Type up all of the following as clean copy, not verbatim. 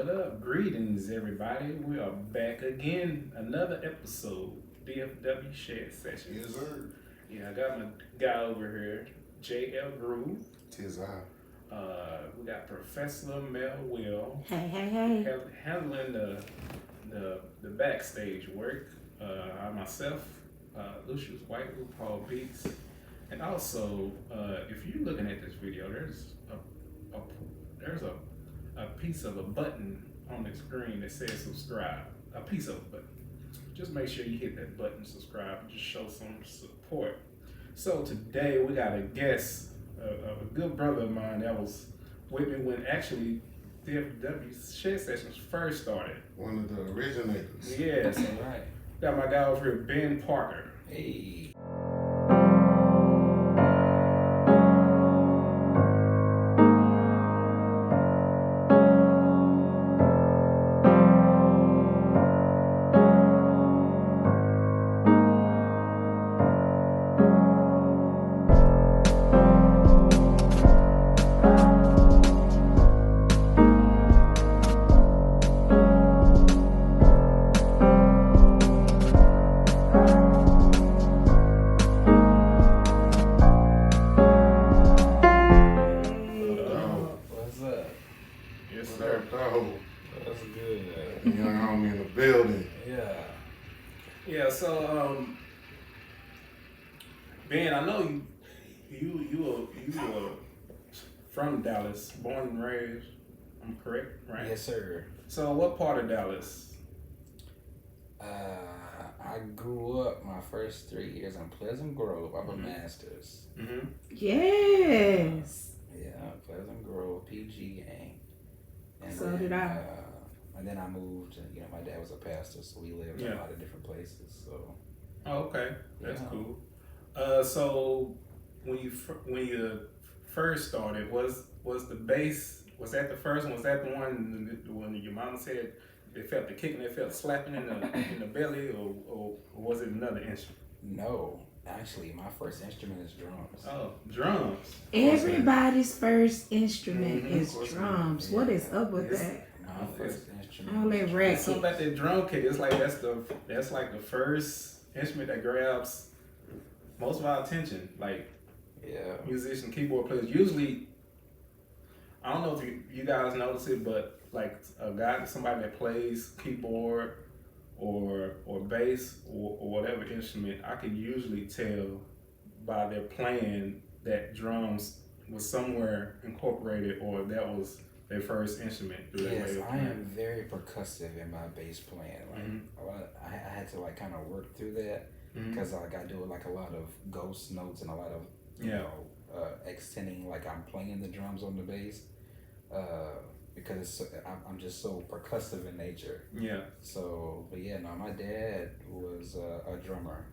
What up? Greetings, everybody. We are back again. Another episode, DFW Shed Sessions. Yes, sir. Yeah, I got my guy over here, J Ell Groove. Tis I. We got Professor Mel Will Hey. handling the backstage work. I myself, Lucius White, who Paul Beats, and also if you're looking at this video, there's a piece of a button on the screen that says subscribe. A piece of a button. Just make sure you hit that button, subscribe, and just show some support. So today we got a guest, a good brother of mine that was with me when actually DFW Shed Sessions first started. One of the originators. Yeah, so Right. got my guy over here, Ben Parker. Hey. What's up? Yes, What sir. up, dog? What's good? Young homie in the building. Yeah. Yeah, so Ben, I know you were from Dallas, born and raised. I'm correct, right? Yes, sir. So what part of Dallas? I grew up my first 3 years in Pleasant Grove. I'm a master's. Mm-hmm. Yes. Yeah, Pleasant Grove, PG gang. And So did I. And then I moved. You know, my dad was a pastor, so we lived in a lot of different places. So. Oh, okay, that's Yeah. cool. So when you first started, was the bass? Was that the first one? Was that the one when your mom said it felt the kicking, it felt slapping in the belly, or was it another instrument? No, actually, my first instrument is drums. Oh, drums. Everybody's first instrument Mhm. is drums. What is up with Yes. that? My first instrument. All that was racket. It's something about that drum kit. It's like that's like the first instrument that grabs most of our attention. Like Yeah. musician, keyboard players. Usually, I don't know if you guys notice it, but like somebody that plays keyboard or bass or whatever instrument, I can usually tell by their playing that drums was somewhere incorporated or that was their first instrument. Through their Yes, way of I playing. am very percussive in my bass playing. Like a lot, I had to like kind of work through that Mhm. because like I do like a lot of ghost notes and a lot of Yeah. extending like I'm playing the drums on the bass because I'm just so percussive in nature. Yeah. So, but yeah, no, my dad was a drummer.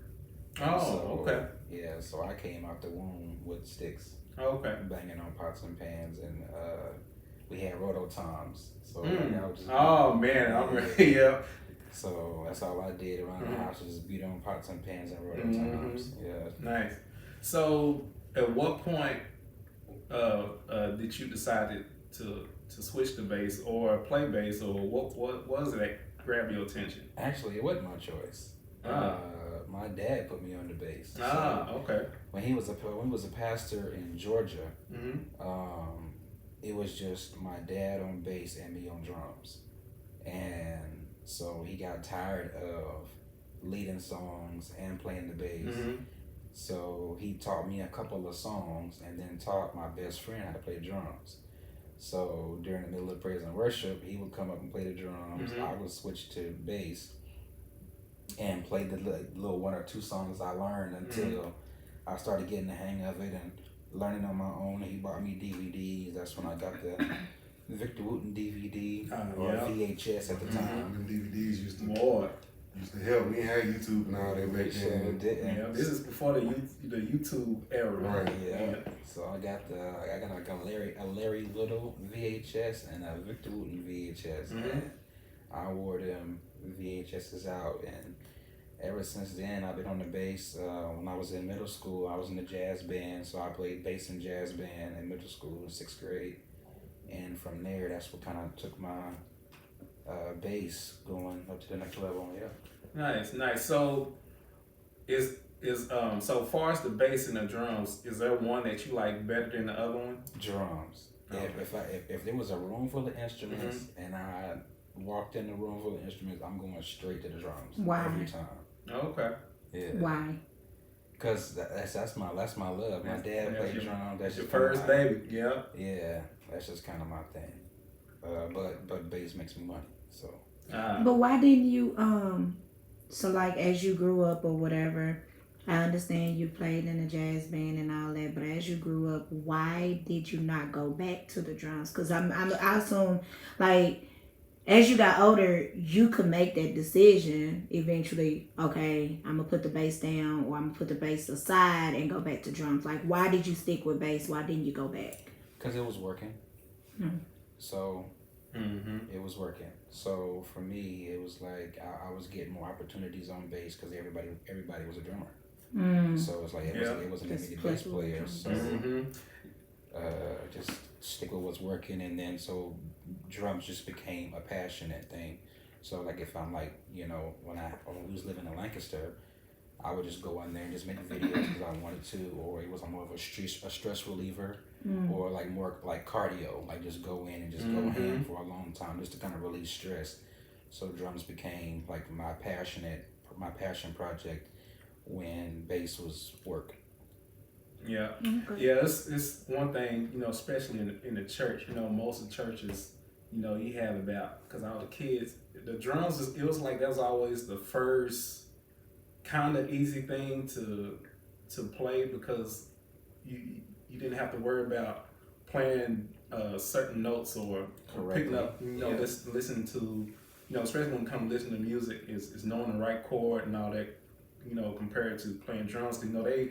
Oh, So, okay. Yeah, so I came out the womb with sticks, Oh, okay. banging on pots and pans, and we had rototoms. So Mm. like, I would just Oh man, I'm ready. Yeah. So that's all I did around the Mhm. house was just beat on pots and pans and rototoms. Yeah. Nice. So, at what point did you decide to switch to bass or play bass, or what was it that grabbed your attention? Actually, it wasn't my choice. Ah. My dad put me on the bass. Ah, So okay. when he was a pastor in Georgia, Mm-hmm. it was just my dad on bass and me on drums, and so he got tired of leading songs and playing the bass. Mm-hmm. So he taught me a couple of songs and then taught my best friend how to play drums. So during the middle of praise and worship, he would come up and play the drums. Mhm. I would switch to bass and play the little one or two songs I learned until I started getting the hang of it and learning on my own. He bought me DVDs. That's when I got the Victor Wooten DVD or Yeah. VHS at the time. Them DVDs used to Boy. help. We ain't had YouTube and all that back So then. Yeah. This is before the YouTube era. Right. Yeah. So I got like a Larry Little VHS and a Victor Wooten VHS, Mhm. and I wore them VHSs out, and ever since then I've been on the bass. When I was in middle school, I was in the jazz band, so I played bass in jazz band in middle school in 6th grade, and from there that's what kind of took my bass going up to the next level. Yeah. Nice. So is so far as the bass and the drums, is there one that you like better than the other one? Drums. Okay. If there was a room full of instruments and I walked in the room full of instruments, I'm going straight to the drums. Why? Every time. Okay. Yeah. Why? Cause that's my love. My dad played drums. That's your just first baby. Yeah. Yeah, that's just kind of my thing. But bass makes me money. So. But why didn't you so like as you grew up or whatever, I understand you played in a jazz band and all that, but as you grew up, why did you not go back to the drums? Because I assume like as you got older, you could make that decision eventually. Okay, I'm gonna put the bass down, or I'm gonna put the bass aside and go back to drums. Like, why did you stick with bass? Why didn't you go back? Because it was working. So it was working. So for me, it was like I was getting more opportunities on bass because everybody was a drummer. So it's like it wasn't that many bass players. So just stick with what's working, and then so drums just became a passionate thing. So like if I'm like when we was living in Lancaster, I would just go in there and just make videos because I wanted to, or it was more of a stress reliever, or like more like cardio, like just go in and just go ham for a long time just to kind of release stress. So drums became like my passion project when bass was work. Yeah, yeah. It's one thing, especially in the church. Most of the churches, you have about, because all the kids, the drums. It was like that was always the first kind of easy thing to play because you didn't have to worry about playing certain notes or picking up, listening to, especially when it comes to listening to music, is knowing the right chord and all that, compared to playing drums. They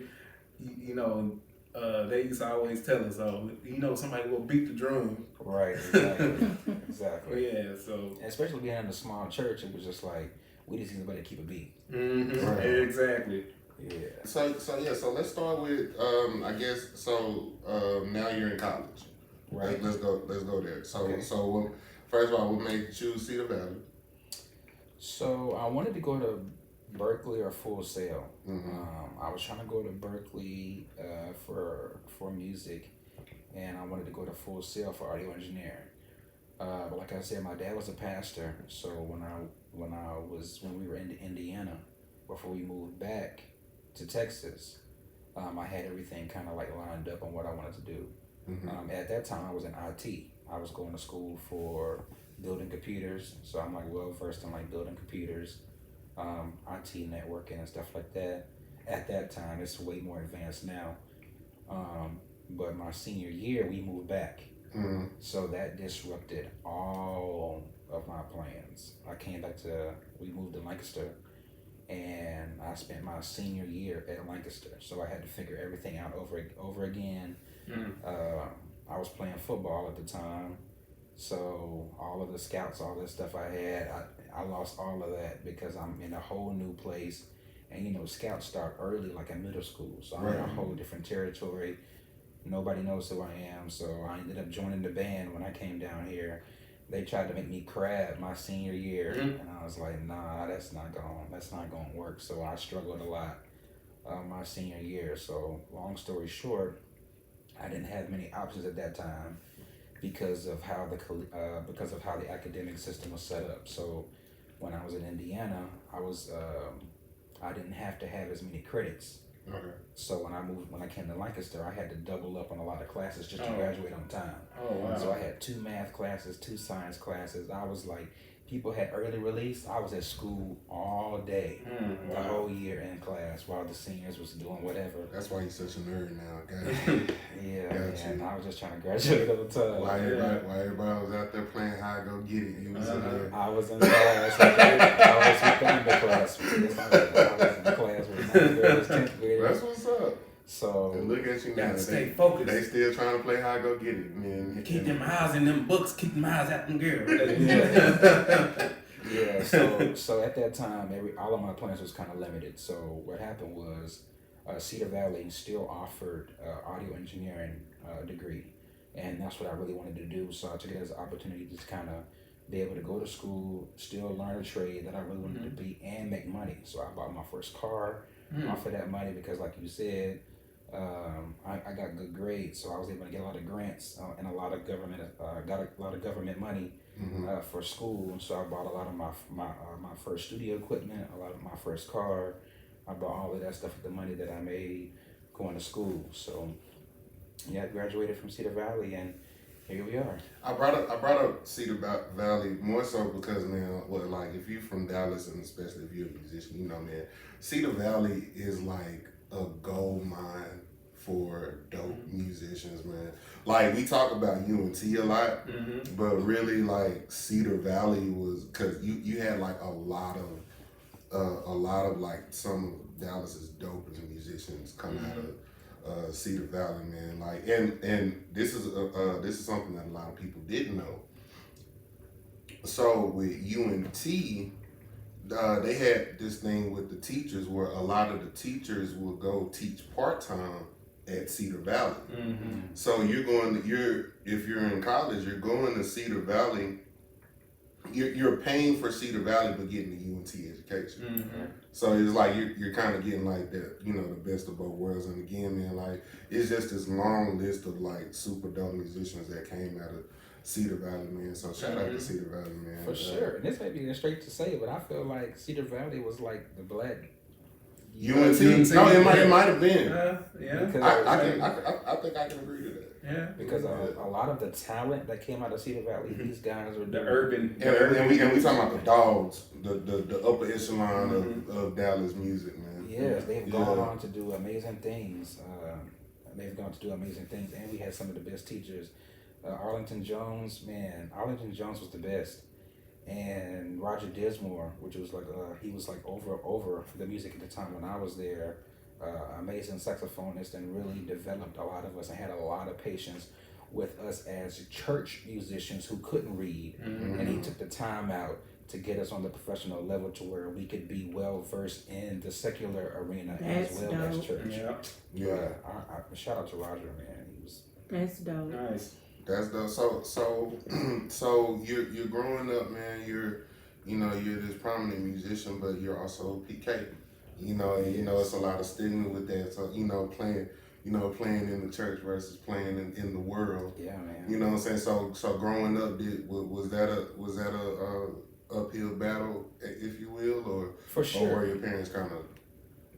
used to always tell us, somebody will beat the drum. Right, exactly. Yeah, so. And especially being in a small church, it was just like, we just need somebody to keep a beat. Right. Exactly. Yeah. So let's start with now you're in college. Right. Let's go there. So Okay. So first of all, what made you choose Cedar Valley? So I wanted to go to Berkeley or Full Sail. I was trying to go to Berkeley for music, and I wanted to go to Full Sail for audio engineering. But like I said, my dad was a pastor, so when we were in Indiana, before we moved back to Texas, I had everything kind of like lined up on what I wanted to do. At that time, I was in IT. I was going to school for building computers, so I'm like well versed in like building computers, IT networking and stuff like that. At that time, it's way more advanced now. But my senior year, we moved back. So that disrupted all of my plans. We moved to Lancaster, and I spent my senior year at Lancaster. So I had to figure everything out over again. I was playing football at the time, so all of the scouts, all that stuff I had, I lost all of that because I'm in a whole new place. And scouts start early, like in middle school. So I'm in a whole different territory. Nobody knows who I am, so I ended up joining the band when I came down here. They tried to make me crab my senior year, and I was like, nah, that's not gonna work. So I struggled a lot my senior year. So long story short, I didn't have many options at that time because of how the academic system was set up. So when I was in Indiana, I didn't have to have as many credits. Okay. So when I came to Lancaster, I had to double up on a lot of classes just to graduate on time. Oh wow! So I had 2 math classes, 2 science classes. I was like, people had early release. I was at school all day, the whole year in class, while the seniors was doing whatever. That's why you're such a nerd now, guys. And I was just trying to graduate all the time. While everybody was out there playing How I Go Get It, you was in there. I was in class. I was with the underclass. I was in class with 9th graders, 10th graders. That's what's up. So and look at you now. Gotta stay focused. They still trying to play How I Go Get It, man. Keep them eyes in them books. Keep them eyes out them girls. So at that time, all of my plans was kind of limited. So what happened was, Cedar Valley still offered audio engineering degree, and that's what I really wanted to do. So I took it as an opportunity to kind of be able to go to school, still learn a trade that I really wanted to be, and make money. So I bought my first car off of that money because, like you said, I got good grades, so I was able to get a lot of grants and a lot of government got a lot of government money for school. And so I bought a lot of my first studio equipment, a lot of my first car. I bought all of that stuff with the money that I made going to school. So yeah, I graduated from Cedar Valley, and here we are. I brought up Cedar Valley more so because, man, like if you're from Dallas, and especially if you're a musician, you know, man, Cedar Valley is like a gold mine for dope musicians, man. Like we talk about UNT a lot, but really like Cedar Valley was, cause you had like a lot of like some of Dallas's dopest musicians come out of Cedar Valley, man. Like, and this is something that a lot of people didn't know. So with UNT, they had this thing with the teachers where a lot of the teachers will go teach part-time at Cedar Valley. So if you're in college, you're going to Cedar Valley. You're paying for Cedar Valley but getting the UNT education. So it's like you're kind of getting like that, you know, the best of both worlds. And again, man, like it's just this long list of like super dope musicians that came out of Cedar Valley, man. So shout out to Cedar Valley, man. For sure. And this may be straight to say, but I feel like Cedar Valley was like the black UNT? No, it might have been. Yeah. I think I can agree to that. Yeah. Because a lot of the talent that came out of Cedar Valley, these guys were The urban. And we talking about the dogs, the upper echelon of Dallas music, man. Yes, they've gone on to do amazing things. And we had some of the best teachers. Arlington Jones was the best. And Roger Dismore, which was like he was like over the music at the time when I was there, amazing saxophonist, and really developed a lot of us and had a lot of patience with us as church musicians who couldn't read. And he took the time out to get us on the professional level to where we could be well versed in the secular arena as well as church. Yeah. Shout out to Roger, man. That's dope. Nice. That's dope. So you're growing up, man. You're this prominent musician, but you're also PK. You know it's a lot of stigma with that. So playing in the church versus playing in the world. Yeah, man. You know what I'm saying? So growing up, was that a uphill battle, if you will, or for sure, or were your parents kind of?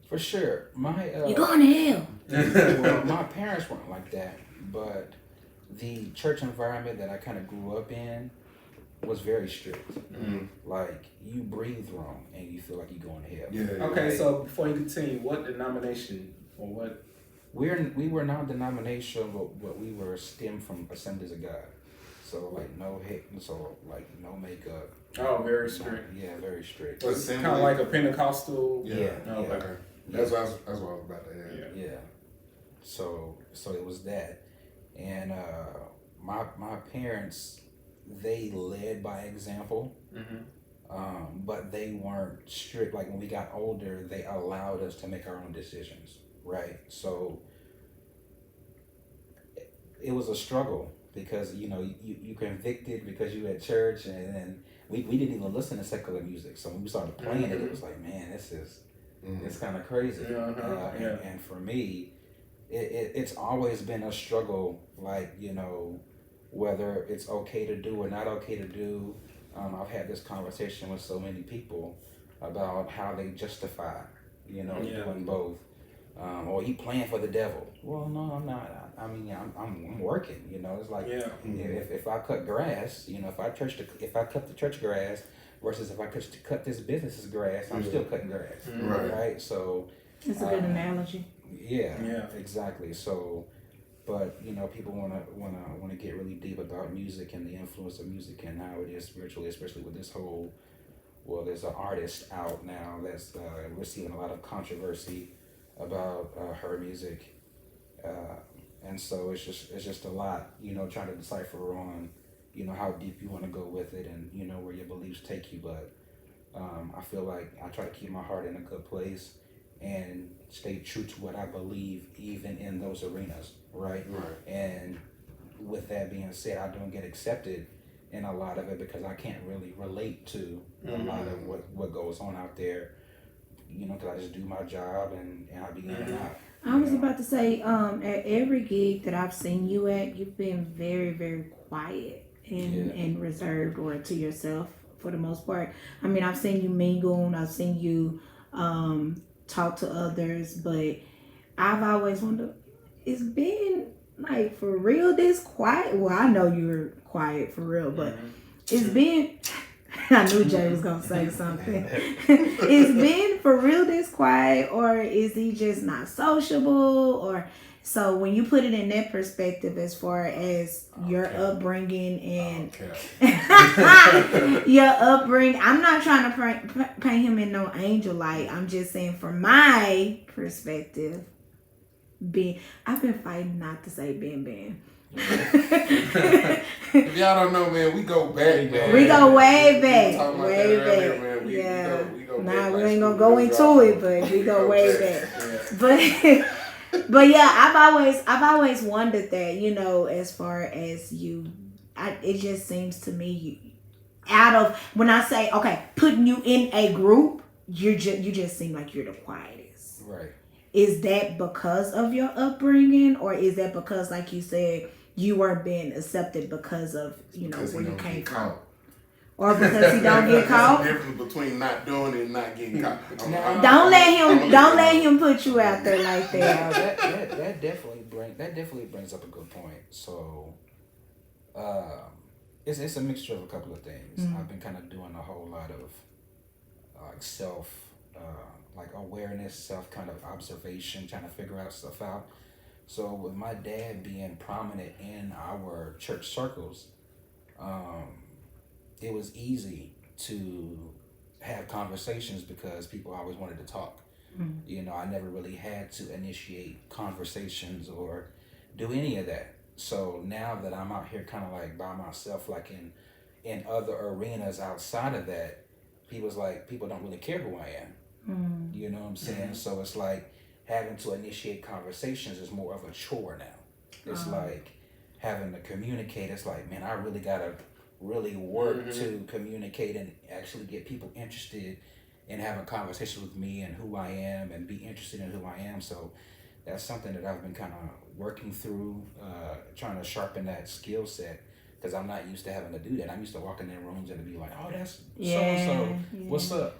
For sure, you're going to hell. Well, my parents weren't like that, but the church environment that I kind of grew up in was very strict. Like you breathe wrong and you feel like you're going to hell. Yeah. Okay, so before you continue, what denomination or what? We were non-denominational, but we were stemmed from Assemblies of God. So like no hate, so like no makeup. Oh, very strict. Yeah, very strict. It's kind of like a Pentecostal. Yeah. Okay. That's what I was about to add. Yeah. So it was that, and my parents, they led by example. But they weren't strict. Like when we got older, they allowed us to make our own decisions, right? So it was a struggle because you convicted because you at church, and then we didn't even listen to secular music. So when we started playing it was like, man, this is it's kind of crazy. And for me, it's always been a struggle. Like whether it's okay to do or not okay to do. I've had this conversation with so many people about how they justify, doing both. Or you playing for the devil. Well, no, I'm not. I mean, I'm working. It's like if I cut grass, if I cut the church grass versus if I cut this business's grass, I'm still cutting grass. Right. So it's a good analogy. Yeah. Exactly. So. But people want to get really deep about music and the influence of music and how it is spiritually, especially with this whole. Well, there's an artist out now that's receiving a lot of controversy about her music, and so it's just a lot. Trying to decipher on, how deep you want to go with it and where your beliefs take you. But I feel like I try to keep my heart in a good place and stay true to what I believe, even in those arenas, right? And with that being said, I don't get accepted in a lot of it because I can't really relate to a lot of what goes on out there, because I just do my job and I be in and out. I was about to say, at every gig that I've seen you at, you've been very, very quiet and reserved or to yourself for the most part. I mean, I've seen you mingle and I've seen you talk to others, but I've always wondered, it's been like for real this quiet? Well, I know you're quiet for real, but it's been... I knew Jay was gonna say something. It's been for real this quiet, or is he just not sociable? Or so when you put it in that perspective, as far as your upbringing and your upbringing, I'm not trying to paint him in no angel light. I'm just saying from my perspective, I've been fighting not to say Ben. If y'all don't know, man, we go back, man. We go way back. We talking about Way that back. earlier, man. We go Nah, back we like ain't gonna Scooby-Doo go into dog. it, but we go way back. But yeah, I've always wondered that, as far as you, it just seems to me when I say, okay, putting you in a group, you just seem like you're the quietest. Right. Is that because of your upbringing, or is that because, like you said, you weren't being accepted because of where you came from, or because he don't get caught? There's a difference between not doing it and not getting caught. Don't let him put you out there like that. That definitely brings up a good point. So, it's a mixture of a couple of things. I've been kind of doing a whole lot of self. Awareness, self kind of observation, trying to figure out stuff out. So with my dad being prominent in our church circles, it was easy to have conversations because people always wanted to talk. I never really had to initiate conversations or do any of that. So now that I'm out here kind of like by myself, like in other arenas outside of that, people don't really care who I am. You know what I'm saying? So it's like having to initiate conversations is more of a chore now. It's like having to communicate. It's like, man, I really gotta work to communicate and actually get people interested in having conversations with me and who I am and be interested in who I am. So that's something that I've been kind of working through, trying to sharpen that skill set. Because I'm not used to having to do that. I'm used to walking in rooms and be like, oh, that's so-and-so. Yeah. What's up?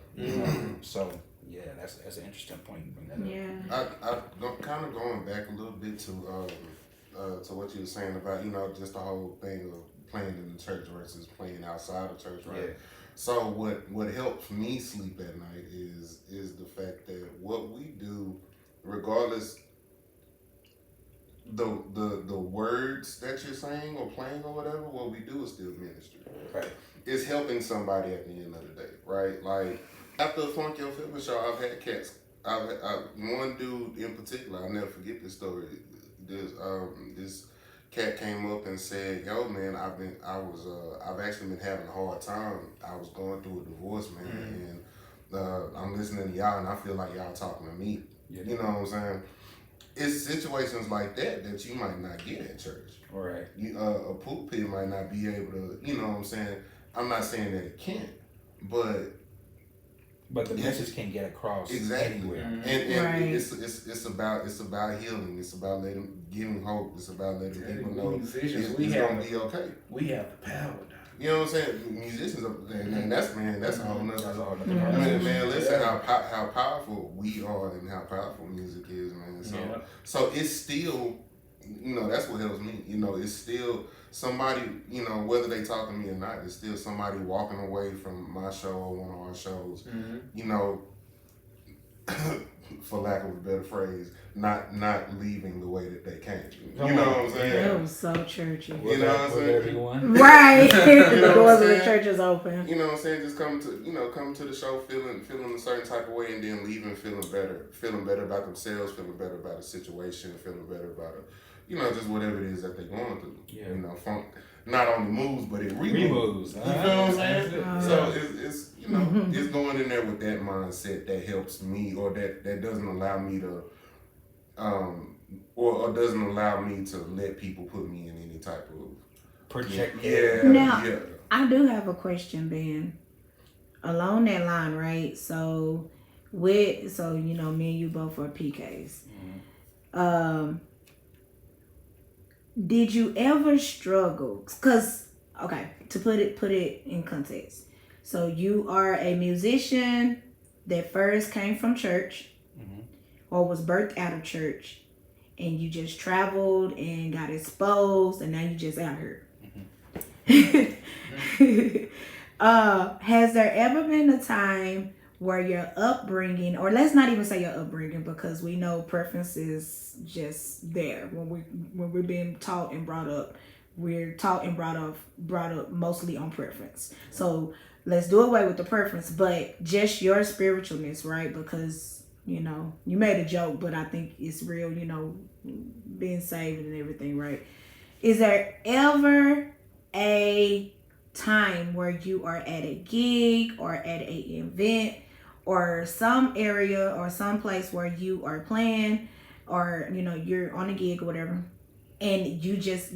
So, yeah, that's an interesting point you bring that up. I kind of going back a little bit to what you were saying about, just the whole thing of playing in the church versus playing outside of church, right? Yeah. So what helps me sleep at night is the fact that what we do, regardless the words that you're saying or playing or whatever, what we do is still ministry. Right. It's helping somebody at the end of the day, right? Like after the Funk Your Feelings show, I've had cats. One dude in particular, I'll never forget this story. This cat came up and said, "Yo, man, I've actually been having a hard time. I was going through a divorce, man, and I'm listening to y'all, and I feel like y'all talking to me. Yeah. You know what I'm saying?" It's situations like that you might not get at church. Right. A pulpit might not be able to, you know what I'm saying? I'm not saying that it can't, but the message can get across anywhere. And right. it's about healing. It's about giving hope. It's about letting people know it's gonna be okay. We have the power now. You know what I'm saying? Musicians, and that's a whole nother. Man, listen how powerful we are and how powerful music is, man. So it's still, that's what helps me. It's still somebody, whether they talk to me or not, it's still somebody walking away from my show or one of our shows, for lack of a better phrase, not leaving the way that they came. You know what I'm saying? That was so churchy. You know what I'm saying? Everyone? Right. The doors of the church is open. You know what I'm saying? Just come to the show feeling a certain type of way, and then leaving feeling better about themselves, feeling better about the situation, feeling better about just whatever it is that they're going through. Yeah. Funk not only moves, but it removes. You feel what I'm saying? So it's it's going in there with that mindset that helps me, or that doesn't allow me to or doesn't allow me to let people put me in any type of project. Now, I do have a question, Ben. Along that line, right? So, me and you both are PKs. Um, did you ever struggle? Cause okay, to put it in context. So you are a musician that first came from church or was birthed out of church, and you just traveled and got exposed, and now you just out here. Has there ever been a time where your upbringing, or let's not even say your upbringing, because we know preference is just there when we're being taught and brought up, we're taught and brought up mostly on preference. So let's do away with the preference, but just your spiritualness, right? Because you made a joke, but I think it's real. Being saved and everything, right? Is there ever a time where you are at a gig or at a event or some area or some place where you are playing, or you're on a gig or whatever, and you just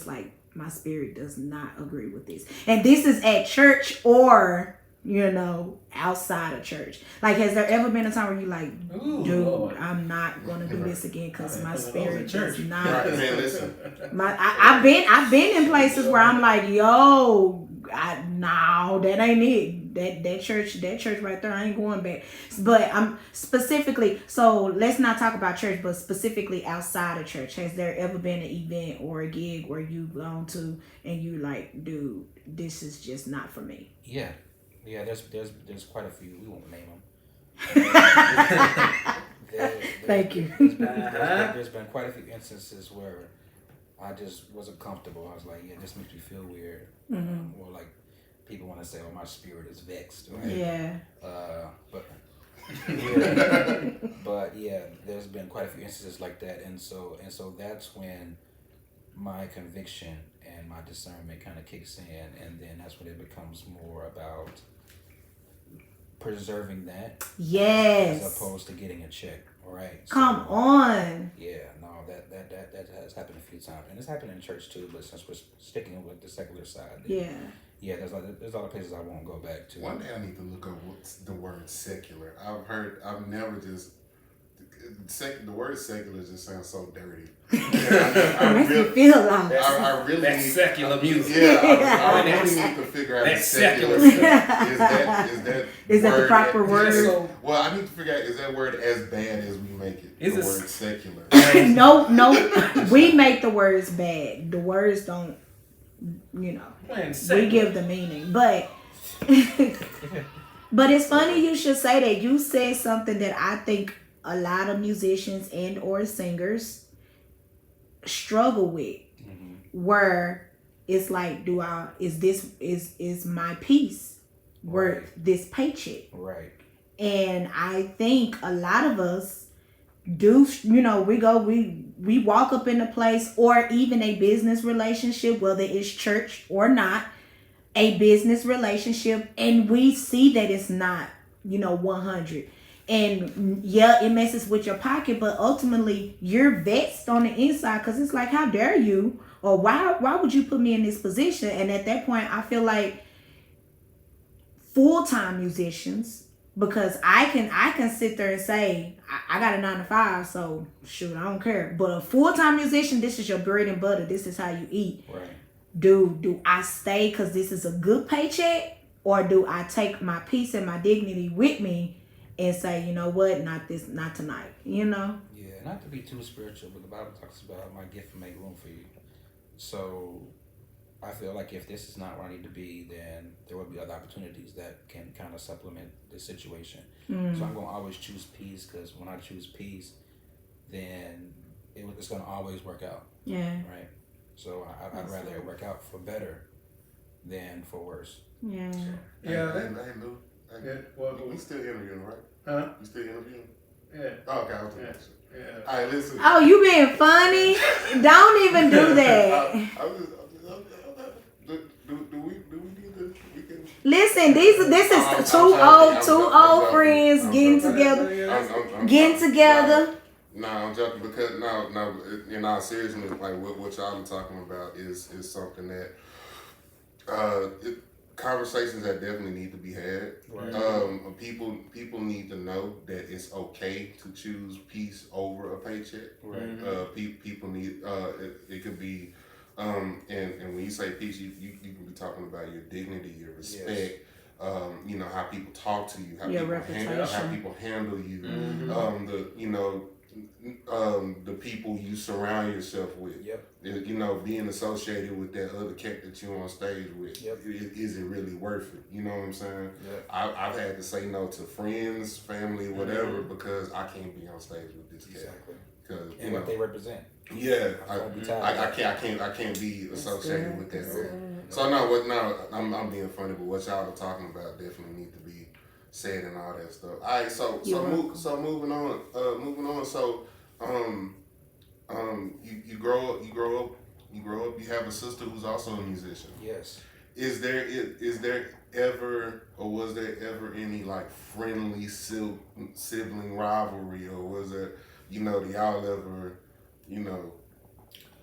like, my spirit does not agree with this, and this is at church or outside of church? Like, has there ever been a time where you like, Ooh, dude, Lord, I'm not gonna do this again because my spirit does not. Right, man, listen. I've been in places where I'm like, yo, no, that ain't it. That church right there, I ain't going back. But I'm specifically, so let's not talk about church, but specifically outside of church. Has there ever been an event or a gig where you've gone to and you like, dude, this is just not for me? Yeah, there's quite a few. We won't name them. Thank you. There's been quite a few instances where I just wasn't comfortable. I was like, yeah, this makes me feel weird. Or like people want to say, oh, my spirit is vexed. Right? Yeah. But yeah, there's been quite a few instances like that, and so that's when my conviction and my discernment kind of kicks in, and then that's when it becomes more about preserving that, yes, as opposed to getting a check. Right? Come on. Yeah, no, that has happened a few times, and it's happened in church too. But since we're sticking with the secular side, there's a lot of places I won't go back to. One day I need to look up what's the word secular. I've never just. The word secular just sounds so dirty. I really feel like I really that's need, secular music. I really need to figure out that's the secular. Is that the proper word? Well, I need to figure out, is that word as bad as we make it? Is the it word secular? No. We make the words bad. The words don't. We give the meaning, but. But it's funny you should say that. You said something that I think a lot of musicians and or singers struggle with, where it's like, is my piece worth this paycheck? Right. And I think a lot of us do, we walk up in a place or even a business relationship, whether it's church or not, a business relationship, and we see that it's not, 100. And yeah, it messes with your pocket, but ultimately you're vexed on the inside, because it's like, how dare you? Or why would you put me in this position? And at that point, I feel like full-time musicians, because I can sit there and say, I got a 9 to 5, so shoot, I don't care. But a full-time musician, this is your bread and butter. This is how you eat. Right. Do I stay because this is a good paycheck, or do I take my peace and my dignity with me and say, you know what, not tonight, Yeah, not to be too spiritual, but the Bible talks about my gift will make room for you. So I feel like if this is not where I need to be, then there will be other opportunities that can kind of supplement the situation. So I'm going to always choose peace, because when I choose peace, then it's going to always work out. Yeah. Right? So I'd rather it work out for better than for worse. Yeah. So. Hey, Lou. Well, we still interviewing, right? Huh? You still interviewing? Yeah. Oh, okay, I was Yeah. All right, listen. Oh, you being funny? Don't even do that. Do we need to? We can. Listen, this is two old friends getting together. No, I'm joking, because no. In all seriousness, like what y'all are talking about is something that Conversations that definitely need to be had. Right. People need to know that it's okay to choose peace over a paycheck. Right. People need it could be and when you say peace, you can be talking about your dignity, your respect. Yes. How people talk to you, Your reputation. how people handle you, the people you surround yourself with. Yep. Being associated with that other cat that you're on stage with. Yep. Is it really worth it? You know what I'm saying? Yep. I've had to say no to friends, family, whatever, because I can't be on stage with this cat. Exactly. Because And what they represent. Yeah, I I can't be associated with that. So no, I'm being funny, but what y'all are talking about definitely need to be said and all that stuff. All right, so moving on. So you grow up. You have a sister who's also a musician. Yes. Is there ever, or was there ever any like friendly sibling rivalry, or was it, do y'all ever,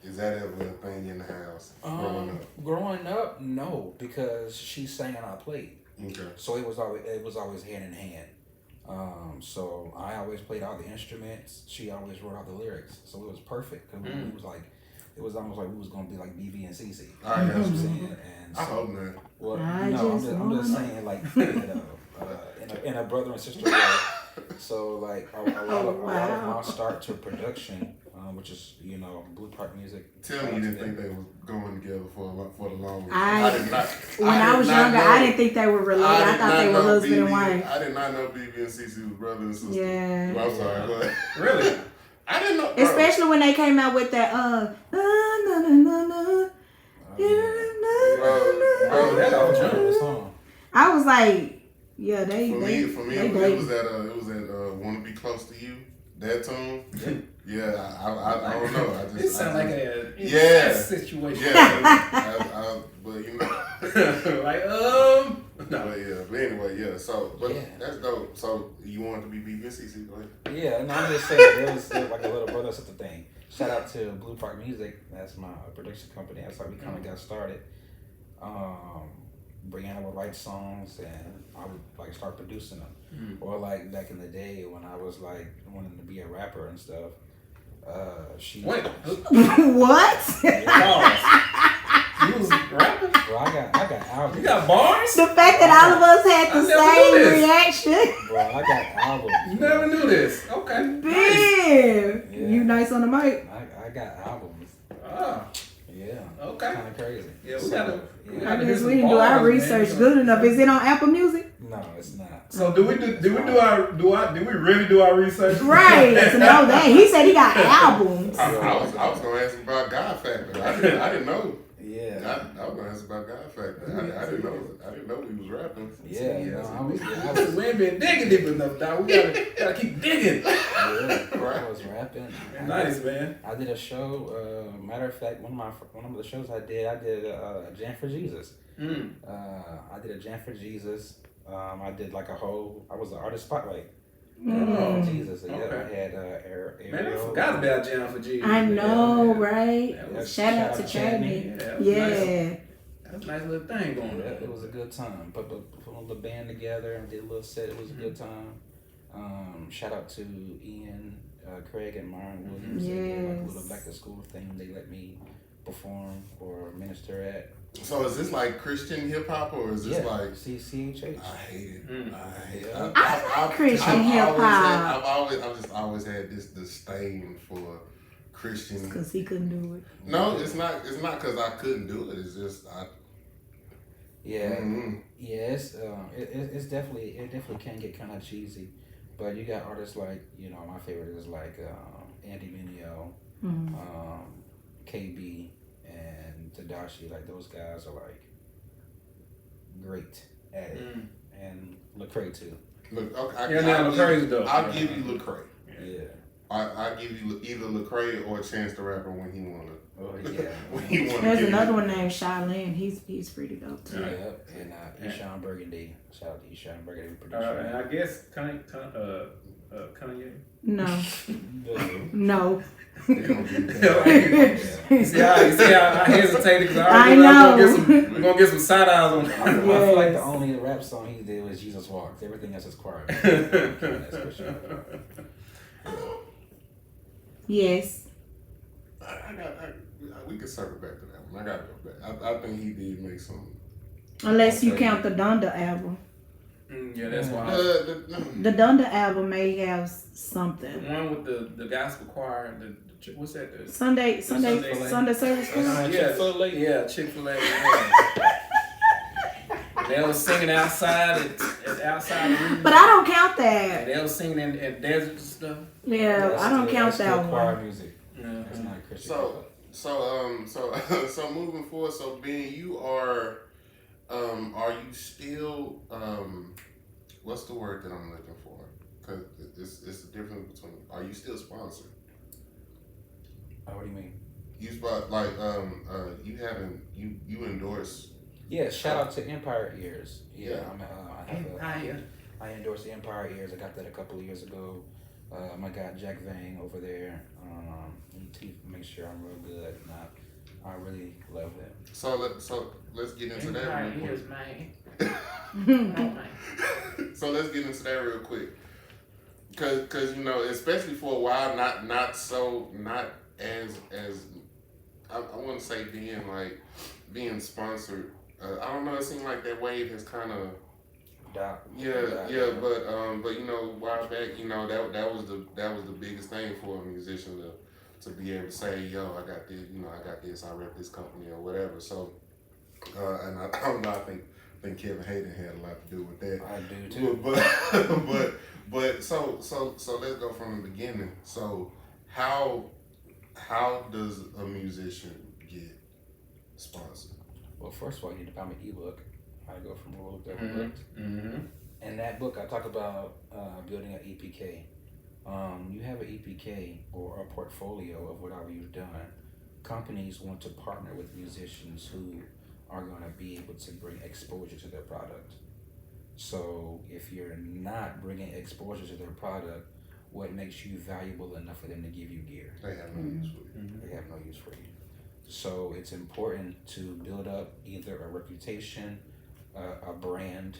is that ever a thing in the house growing up? Growing up, no, because she sang and I played. Okay. So it was always hand in hand. So I always played all the instruments. She always wrote all the lyrics. So it was perfect because it was almost like we was gonna be like BB and CC. I got you. And I hope not. Well, I'm just saying, like, in a brother and sister way. So like a lot of my start to production, which is Blue Park Music. Tell me you didn't think they was going together for the longest. I did not. When I was younger, I didn't think they were related. I thought they were husband and wife. I did not know BB and CC was brother and sister. Yeah. Well, I'm sorry. Go ahead. Really? I didn't know. Bro. Especially when they came out with that Song. I was like, yeah, they For me, they it was at "Wanna Be Close to You." That tune. Yeah, I don't know. It sounds like a situation. Yeah, but like no. But anyway, So, that's dope. So you wanted to be BB and CC? Go ahead. Yeah, and I'm just saying it was like a little brother sister thing. Shout out to Blue Park Music. That's my production company. That's how we kind of got started. Brianna would write songs and I would like start producing them. Or like back in the day when I was like wanting to be a rapper and stuff. She Wait. What? You was rapping? Bro, I got albums. You got bars? The fact that all of us had the same reaction. Bro, I got albums. You never knew this. Okay. Damn. Yeah. You nice on the mic. I got albums. Ah. Yeah. Okay. Kind of crazy. Yeah, we gotta. I guess we didn't do our research good enough. Is it on Apple Music? No, it's not. So did we really do our research? Right. To know that. He said he got albums. I was gonna ask him about God Factor. I didn't know. Yeah. I was gonna ask about God Factor. I didn't know we was rapping. Yeah. We ain't been digging deep enough, dog. We gotta keep digging. Yeah, I was rapping. Nice, man. I did a show. Matter of fact, one of the shows I did a Jam for Jesus. I did a Jam for Jesus. I did like I was an artist spotlight. Jesus. So, Okay. I had Ariel. Man, I forgot about Jam for Jesus. I know, right? Was, Shout out to Chadney. Yeah. That's a nice little thing going on. It was a good time. Put the band together and did a little set. It was a good time. Shout out to Ian, Craig, and Myron Williams. They did like a little back to school thing. They let me perform or minister at. So is this like Christian hip hop or is this like CHH? I hate it. I hate it. I like Christian hip hop. I've always had this disdain for Christian. Because he couldn't do it. No, it's not because I couldn't do it. It's just Yeah, it's definitely can get kind of cheesy, but you got artists like my favorite is like Andy Mineo, KB, and Tadashi. Like those guys are like great at it, and Lecrae too. Look, okay, Lecrae's dope. I'll give you Lecrae. Yeah. I give you either Lecrae or Chance the Rapper when he wanna. Oh yeah. When he wanna. There's another one named Shaolin. He's pretty dope too. Yep. And Eshawn Burgundy. Shout out to Eshawn Burgundy, producer. And I guess Kanye. No. No. You don't get that. You see how I hesitated because I I know know. we're gonna get some side eyes on I that. feel like the only rap song he did was Jesus Walks. Everything else is choir. That's for sure. Yes. We can circle back to that one. I gotta go back. I think he did make some. Unless you count the Donda album. Yeah, that's why. The Donda album may have something. The one with the gospel choir. What's that? Sunday service choir. Yeah, Chick-fil-A. They was singing outside at outside. But I don't count that. They was singing in deserts and stuff. Yeah, I don't count that choir one. music. Yeah. That's not Christian. So moving forward. So Ben, you are you still what's the word that I'm looking for? Because it's the difference between. Are you still sponsored? What do you mean? You endorse. Yeah, shout out to Empire Ears. Yeah, Empire. I endorsed Empire Ears. I got that a couple of years ago. I got Jack Vang over there. To make sure I'm real good. I really love them. So let's get into that real quick. So let's get into that real quick. Cause you know, especially for a while, not as I want to say being sponsored. I don't know. It seemed like that wave has kind of. But you know, a while back, you know, that was the biggest thing for a musician to be able to say, yo, I got this, you know, I rep this company or whatever. So, and I don't know, I think Kevin Hayden had a lot to do with that. I do too. But so let's go from the beginning. So how does a musician get sponsored? Well, first of all, you need to buy my ebook. I go from overlooked to overlooked. In that book, I talk about building an EPK. You have an EPK or a portfolio of whatever you've done. Companies want to partner with musicians who are going to be able to bring exposure to their product. So if you're not bringing exposure to their product, what makes you valuable enough for them to give you gear? They have no use for you. They have no use for you. So it's important to build up either a reputation, a brand,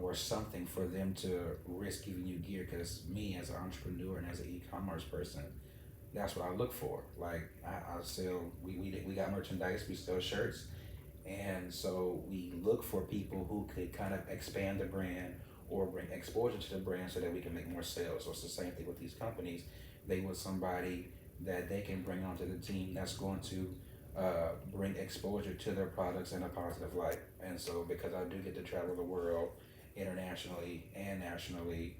or something for them to risk giving you gear. Because me as an entrepreneur and as an e-commerce person, that's what I look for. Like I sell, we got merchandise, we sell shirts. And so we look for people who could kind of expand the brand or bring exposure to the brand so that we can make more sales. So it's the same thing with these companies. They want somebody that they can bring onto the team that's going to bring exposure to their products in a positive light. And so because I do get to travel the world internationally and nationally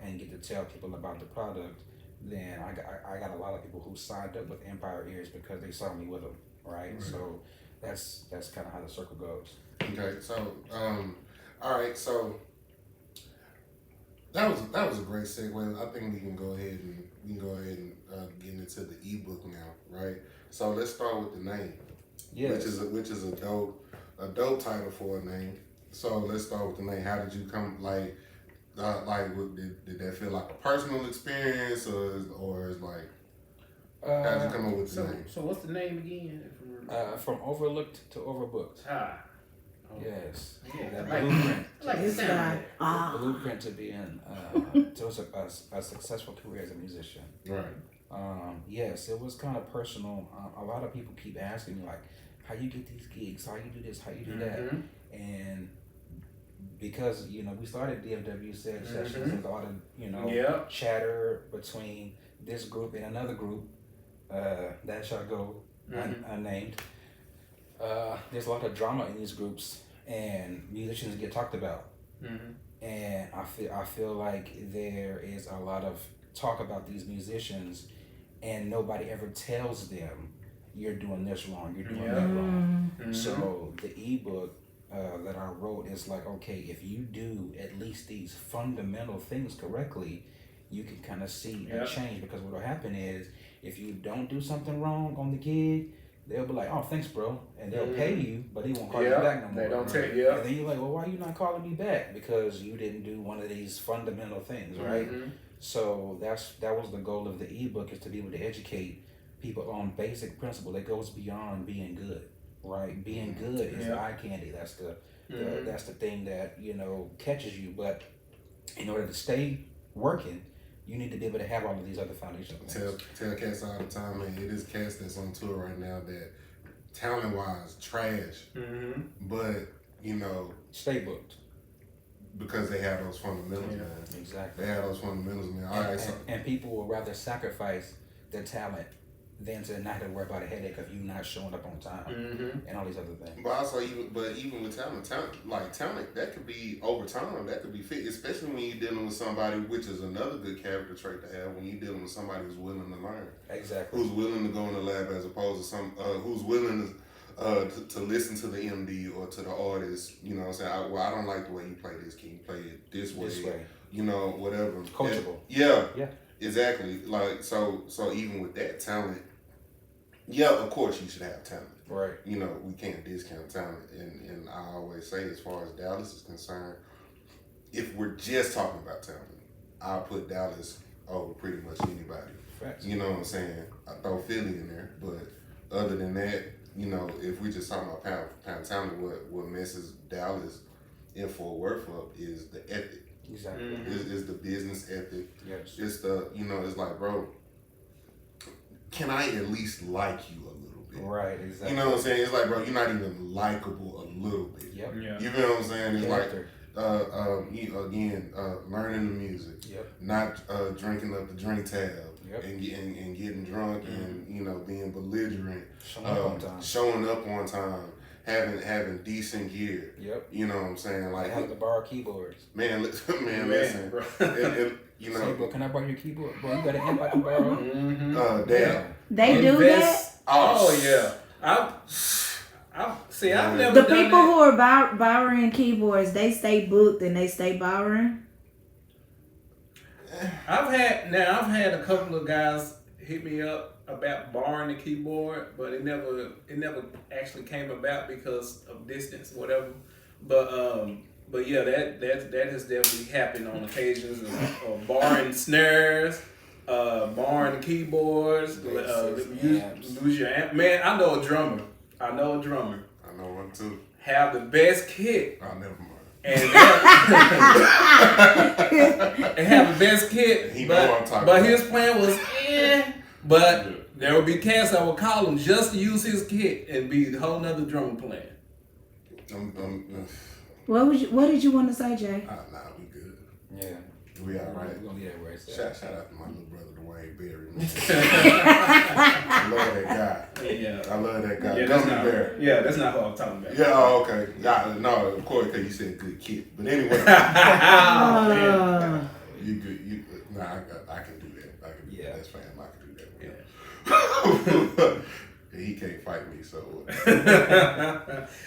and get to tell people about the product, then I got a lot of people who signed up with Empire Ears because they saw me with them, right? So that's kind of how the circle goes. Okay, so all right, so that was a great segue. I think we can go ahead and get into the ebook now, right? So let's start with the name, which is a dope title for a name. So let's start with the name. How did you come did that feel like a personal experience or is like how did you come up with the name? So what's the name again? From overlooked to overbooked. Yes. Yeah, That blueprint. blueprint to being to a successful career as a musician. Right. Yes, it was kind of personal. A lot of people keep asking me like, how you get these gigs? How you do this? How you do that? And because we started DFW Shed Sessions with all the chatter between this group and another group that shall go unnamed. There's a lot of drama in these groups, and musicians get talked about. And I feel like there is a lot of talk about these musicians, and nobody ever tells them you're doing this wrong, you're doing that wrong. So the ebook that I wrote is like, okay, if you do at least these fundamental things correctly, you can kind of see a change, because what will happen is if you don't do something wrong on the gig, they'll be like, "Oh, thanks, bro," and they'll pay you, but they won't call you back no more. They don't tell And then you're like, "Well, why are you not calling me back?" Because you didn't do one of these fundamental things, right? So that was the goal of the ebook, is to be able to educate people on basic principle that goes beyond being good, right? Being good is eye candy. That's that's the thing that, you know, catches you. But in order to stay working, you need to be able to have all of these other foundational things. Tell cats all the time, man. It is cats that's on tour right now that, talent wise, trash. But you know, stay booked. Because they have those fundamentals, man. Exactly. They have those fundamentals, man. And people will rather sacrifice their talent than to not have to worry about a headache of you not showing up on time and all these other things. But also, even with talent, that could be over time. That could be fit, especially when you're dealing with somebody, which is another good character trait to have. When you're dealing with somebody who's willing to learn, exactly, who's willing to go in the lab as opposed to who's willing to listen to the MD or to the artist. You know what I'm saying? I don't like the way you play this. Can you play it this way? You know, whatever. Coachable. Yeah. Exactly. Like so even with that talent. Yeah, of course you should have talent. Right. You know, we can't discount talent. And I always say, as far as Dallas is concerned, if we're just talking about talent, I'll put Dallas over pretty much anybody. Facts. You know what I'm saying? I throw Philly in there, but other than that, you know, if we just talking about pound talent, what messes Dallas in Fort Worth up is the ethic. Exactly. Is the business ethic. Yes. It's the, you know, it's like, bro, can I at least like you a little bit? Right, exactly. You know what I'm saying? It's like, bro, you're not even likable a little bit. Yep. Yeah. You feel what I'm saying? It's like, learning the music. Yep. Not drinking up the drink tab. Yep. And getting drunk and, you know, being belligerent. Showing up on time. Having decent gear. Yep. You know what I'm saying? Like, I have to borrow keyboards. Man, listen. Bro. You know, say, bro, can I borrow your keyboard? Bro, you got an amp I can borrow? Damn. They do that? Oh yeah. I've never The done people that. who are borrowing keyboards, they stay booked and they stay borrowing. I've had a couple of guys hit me up about borrowing the keyboard, but it never actually came about because of distance, whatever. But yeah, that has definitely happened on occasions of borrowing snares, borrowing the keyboards, lose your amp. Man, I know a drummer. I know one too. Have the best kit. Oh, never mind. And have the best kit. He know what I'm talking but about. his plan was, But there would be cats that would call him just to use his kit and be a whole nother drummer playing. What did you want to say, Jay? Nah, we good. Yeah. We all right. We're gonna leave that where it's Shout at. out to my little brother Dwayne Berry. I love that guy. Yeah. I love that guy. Yeah, that's not what I'm talking about. Yeah, okay. Yeah, no, of course, because you said good kid. But anyway. You good. I can do that. I can do that. That's fine. I can do that. Yeah. He can't fight me, so.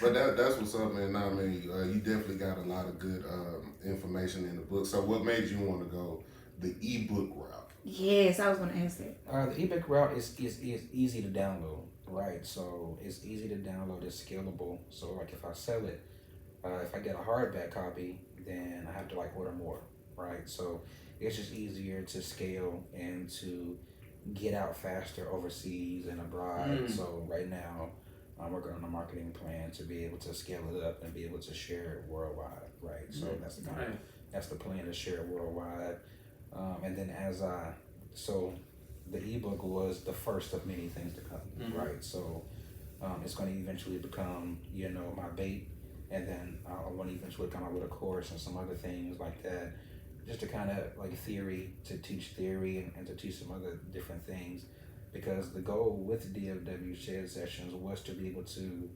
But that's what's up, man. Nah, man, you definitely got a lot of good information in the book. So what made you want to go the ebook route? Yes, I was going to ask that. The ebook route is easy to download, right? So it's easy to download. It's scalable. So like if I sell it, if I get a hardback copy, then I have to order more, right? So it's just easier to scale and to get out faster overseas and abroad. So right now, I'm working on a marketing plan to be able to scale it up and be able to share it worldwide, right? So that's the plan, to share it worldwide. And then so the ebook was the first of many things to come, right? So it's going to eventually become, my bait, and then I want to eventually come out with a course and some other things like that, just to kind of to teach theory and to teach some other different things, because the goal with DFW Shed Sessions was to be able to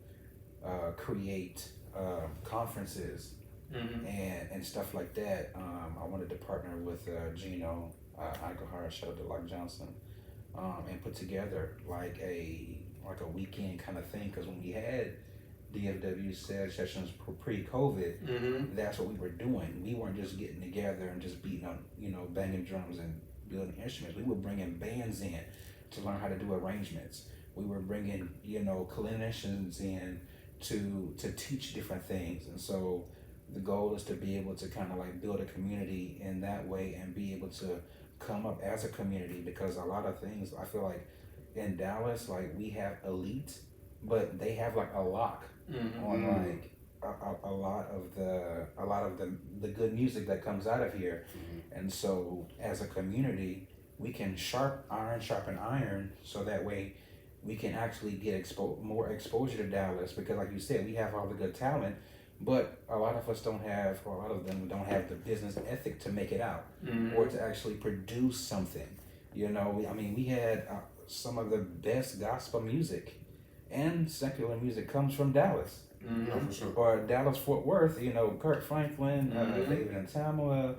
create conferences and stuff like that. I wanted to partner with Gino Eichhard, shout out to Lock Johnson, and put together a weekend kind of thing, because when we had DFW Shed Sessions pre-COVID, Mm-hmm. that's what we were doing. We weren't just getting together and just beating on, banging drums and building instruments. We were bringing bands in to learn how to do arrangements. We were bringing, clinicians in to teach different things. And so the goal is to be able to kind of like build a community in that way and be able to come up as a community, because a lot of things I feel like in Dallas, like we have elite, but they have like a lock on like a lot of the good music that comes out of here. And so as a community, we can sharpen iron, so that way we can actually get more exposure to Dallas, because like you said, we have all the good talent, but a lot of us don't have, or a lot of them don't have the business ethic to make it out or to actually produce something. We had some of the best gospel music and secular music comes from Dallas. No, for sure. Or Dallas Fort Worth, Kirk Franklin, David and Tamala,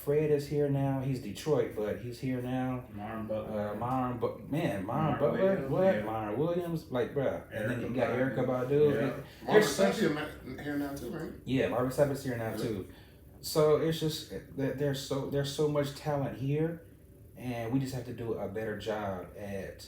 Fred is here now. He's Detroit, but he's here now. Myron Butler. Myron Butler, Williams, what? yeah. Myron Williams, like, bruh. And then you got Erica Erykah Badu. Yeah. Marvin Sapp's here now too, right? Yeah, Marvin Sapp's here now too. So it's just that there's so much talent here, and we just have to do a better job at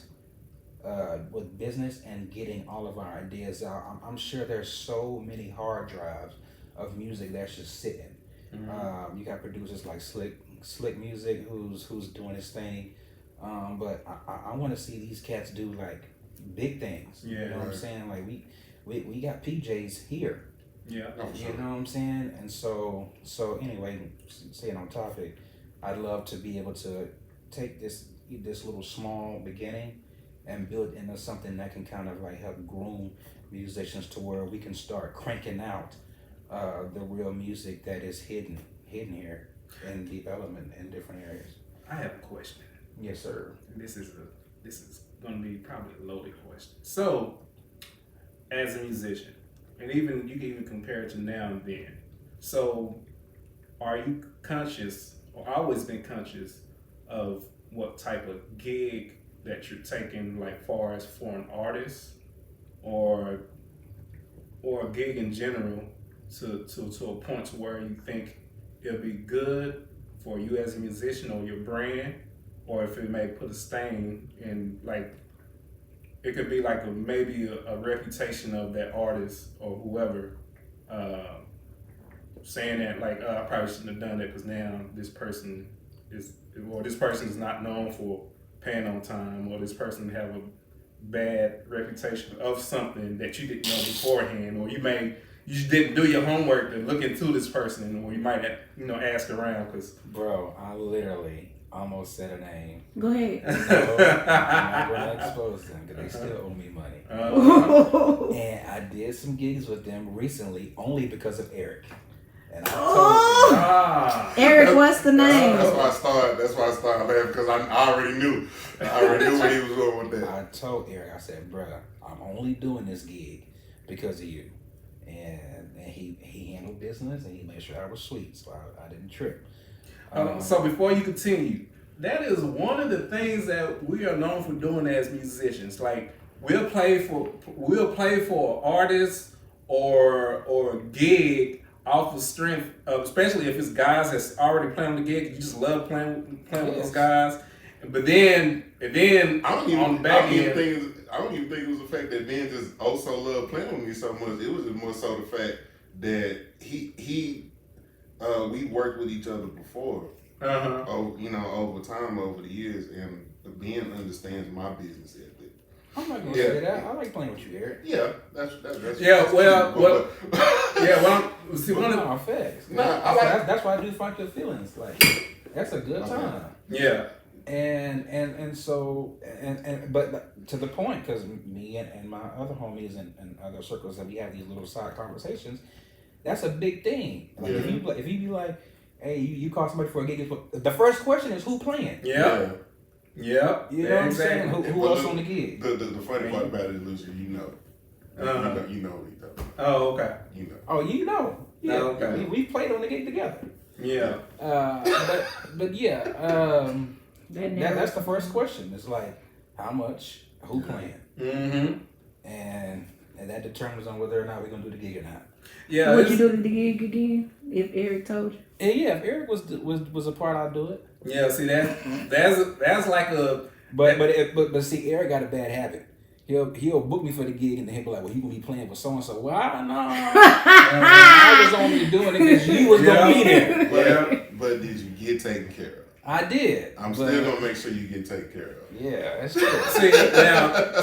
with business and getting all of our ideas out. I'm sure there's so many hard drives of music that's just sitting. You got producers like Slick Music who's doing his thing, but I want to see these cats do like big things. Yeah, you know what I'm saying? Like we got PJs here. Yeah, No, for You sure. know what I'm saying? And so anyway, staying on topic, I'd love to be able to take this little small beginning and build into something that can kind of like help groom musicians to where we can start cranking out the real music that is hidden here in development in different areas. I have a question. Yes, sir. This is going to be probably a loaded question. So, as a musician, and even you can even compare it to now and then. So, are you conscious, or always been conscious of what type of gig that you're taking, like far as for an artist, or a gig in general, to a point to where you think it'll be good for you as a musician or your brand, or if it may put a stain in, like, it could be like maybe a reputation of that artist or whoever, saying that like, I probably shouldn't have done it because now this person is not known for paying on time, or this person have a bad reputation of something that you didn't know beforehand, or you just didn't do your homework to look into this person, or you might ask around because. Bro, I literally almost said a name. Go ahead. So I'm not going to expose them because they still owe me money. And I did some gigs with them recently only because of Eric. And I told Eric, what's the name? That's why I started laughing, because I already knew. I already knew what he was going with that. I told Eric, I said, bruh, I'm only doing this gig because of you. And he handled business and he made sure I was sweet, so I didn't trip. So before you continue, that is one of the things that we are known for doing as musicians. Like we'll play for an artist or a gig off of strength of, especially if it's guys that's already playing on the gig. You just love playing with those guys. But then I don't even think it was the fact that Ben just also loved playing with me so much. It was more so the fact that we worked with each other before. Over time, over the years, and Ben understands my business ethic. I'm not gonna say that. I like playing with you, Eric. Yeah, that's see, one of no, facts. Nah, that's why I do fight your feelings. Like that's a good time. Yeah. And so but to the point, because me and my other homies and other circles that we have these little side conversations, that's a big thing. Like if you be like, hey, you call somebody for a gig, the first question is who playing? Yeah. You know what I'm saying? Who else on the gig? The funny part about it is, Lucius, you know Rito. Oh, okay. You know. Oh, you know. Yeah. Oh, okay. We played on the gig together. Yeah. But yeah. That's the first question. It's like, how much? Who playing? Mm-hmm. And and that determines on whether or not we're gonna do the gig or not. Yeah. Would you do the gig again if Eric told you? And yeah, if Eric was a part, I'd do it. Yeah. See that's like a. But see, Eric got a bad habit. He'll book me for the gig and then he'll be like, well, you gonna be playing with so and so. Well, I don't know. I was only doing it because you was gonna be there. But did you get taken care of? I did. I'm still gonna make sure you get taken care of. Yeah, that's true.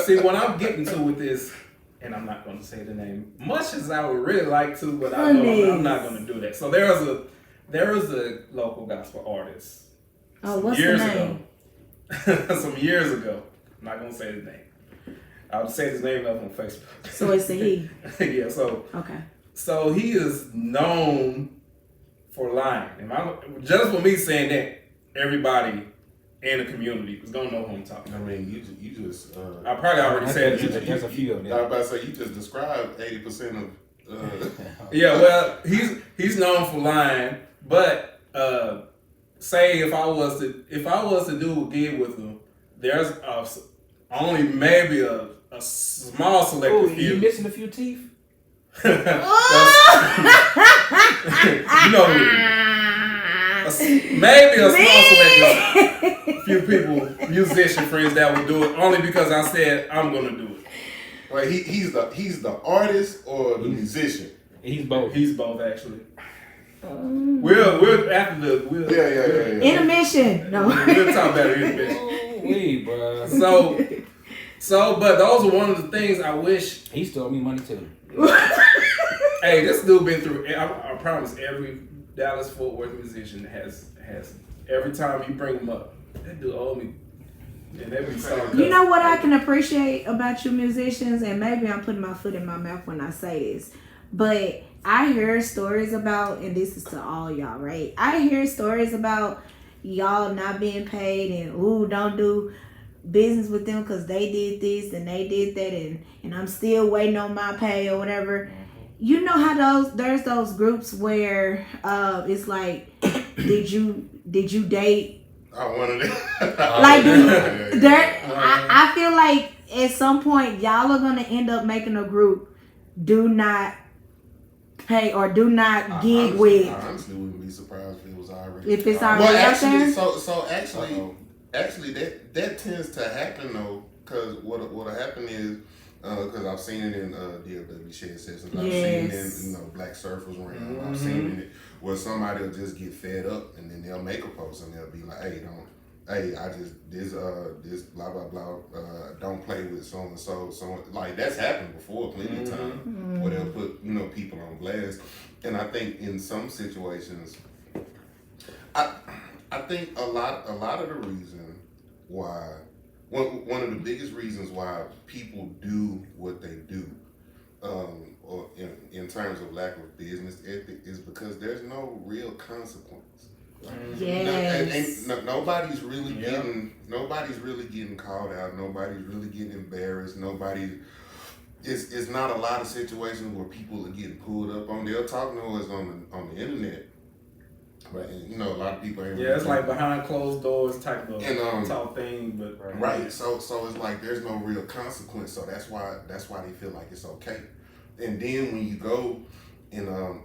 See what I'm getting to with this, and I'm not gonna say the name, much as I would really like to, but I know I'm not gonna do that. So there was a local gospel artist. What's the name? Some years ago. I'm not gonna say his name. I'll say his name up on Facebook. So it's a he. Yeah. So okay. So he is known for lying, and just for me saying that, everybody in the community is gonna know who I'm talking about. I mean, you just. I probably already said it. There's a few of them. I was about to say you just described 80% of. Yeah, well, he's known for lying, but say if I was to do a gig with him, there's only maybe a small selected few. You missing a few teeth? You know who it is. Maybe a small selected few people, musician friends that would do it only because I said I'm gonna do it. Right, he's the artist or the musician. He's both. He's both actually. We'll after the Yeah. Intermission. No. We'll talk about it in intermission. Wait, bro. So, but those are one of the things I wish. He stole me money too. Hey, this dude been through. I promise every Dallas Fort Worth musician has every time you bring him up, that dude owe me. And they be so. You know what I can appreciate about you musicians, and maybe I'm putting my foot in my mouth when I say this, but I hear stories about, and this is to all y'all, right? I hear stories about y'all not being paid and don't do business with them because they did this and they did that, and I'm still waiting on my pay or whatever. You know how there's those groups where it's like, did you date? I wanted it. I feel like at some point y'all are gonna end up making a group. Do not pay or do not gig with. I honestly wouldn't be surprised if it was already. If it's already out there. So actually that tends to happen though, because what'll happen is. Because I've seen it in DFW Shed Sessions. I've seen it in Black Surfers Ring. Mm-hmm. I've seen it where somebody will just get fed up and then they'll make a post and they'll be like, I just this blah blah blah don't play with so and so. Like that's happened before plenty of times where they'll put people on blast. And I think in some situations, I think a lot of the reason why. One of the biggest reasons why people do what they do, or in terms of lack of business ethic, is because there's no real consequence. Yes. Nobody's really getting called out. Nobody's really getting embarrassed. It's not a lot of situations where people are getting pulled up on. They'll talk noise on the internet. But a lot of people ain't. Yeah, it's like behind closed doors type of and, talk thing, but right. So it's like there's no real consequence. So that's why they feel like it's okay. And then when you go and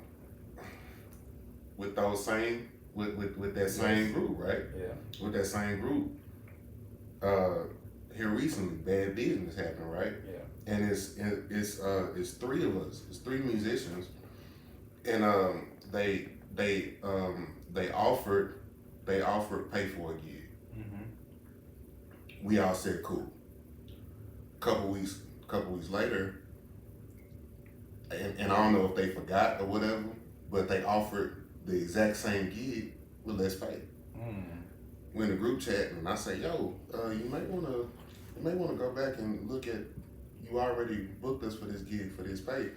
with those same with that same group, right? Yeah. With that same group, here recently, Bad Business happened, right? Yeah. And it's three of us. It's three musicians, and they offered pay for a gig. Mm-hmm. We all said cool. Couple weeks later, and I don't know if they forgot or whatever, but they offered the exact same gig with less pay. We're in the group chat and I say, yo, you may wanna go back and look at, you already booked us for this gig for this pay.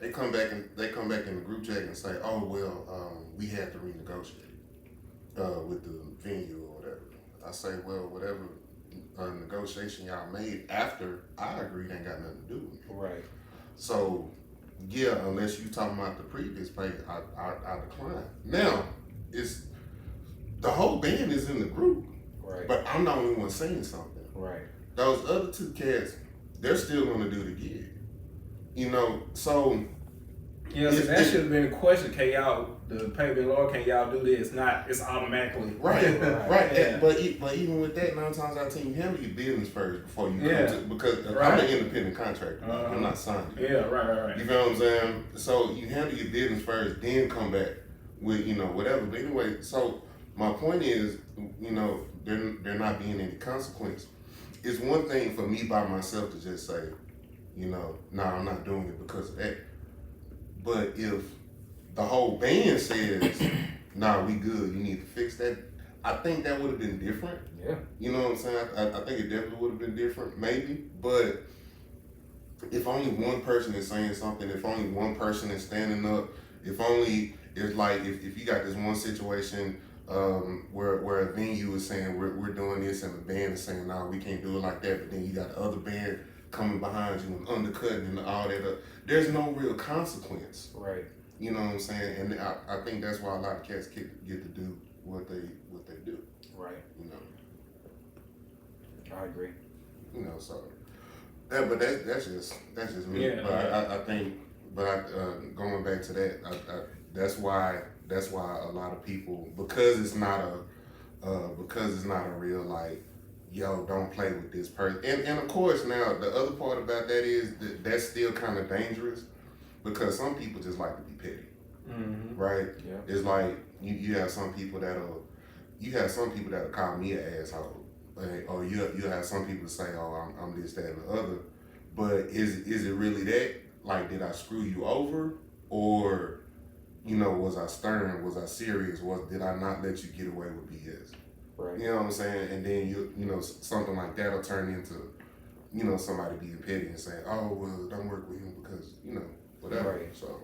They come back in the group chat and say, oh, well, we had to renegotiate with the venue or whatever. I say, well, whatever negotiation y'all made after I agreed ain't got nothing to do with me. Right. So, yeah, unless you talking about the previous pay, I decline. Now, it's the whole band is in the group, right? But I'm the only one saying something. Right. Those other two cats, they're still going to do the gig. So Yeah, so that should have been a question. Can y'all, the payment law, can y'all do this? Not, it's automatically. Right. Yeah. But even with that, 9 times out of 10, you handle your business first before you come to, because I'm Right. an independent contractor. I'm not signed. Yeah, right. You feel what I'm saying? So you handle your business first, then come back with, whatever. But anyway, so my point is, there not being any consequence. It's one thing for me by myself to just say, nah, I'm not doing it because of that. But if the whole band says, nah, we good, you need to fix that, I think that would have been different. Yeah. You know what I'm saying? I think it definitely would have been different, maybe. But if only one person is saying something, if only one person is standing up, if you got this one situation where a venue is saying we're doing this and the band is saying, no, we can't do it like that, but then you got the other band coming behind you and undercutting and all that. There's no real consequence. Right. You know what I'm saying? And I think that's why a lot of cats get to do what they do. Right. I agree. So but that's just me. Yeah. But going back to that, that's why a lot of people, because it's not a real like, yo, don't play with this person. And of course now the other part about that is that's still kind of dangerous, because some people just like to be petty. Mm-hmm. Right? Yeah. It's like you have some people that'll call me an asshole. Or you have some people say, oh, I'm this, that, and the other. But is it really that? Like, did I screw you over? Or, was I stern? Was I serious? Did I not let you get away with BS? Right. You know what I'm saying? And then something like that'll turn into, somebody being petty and saying, oh, well, don't work with him because, whatever. Right. So.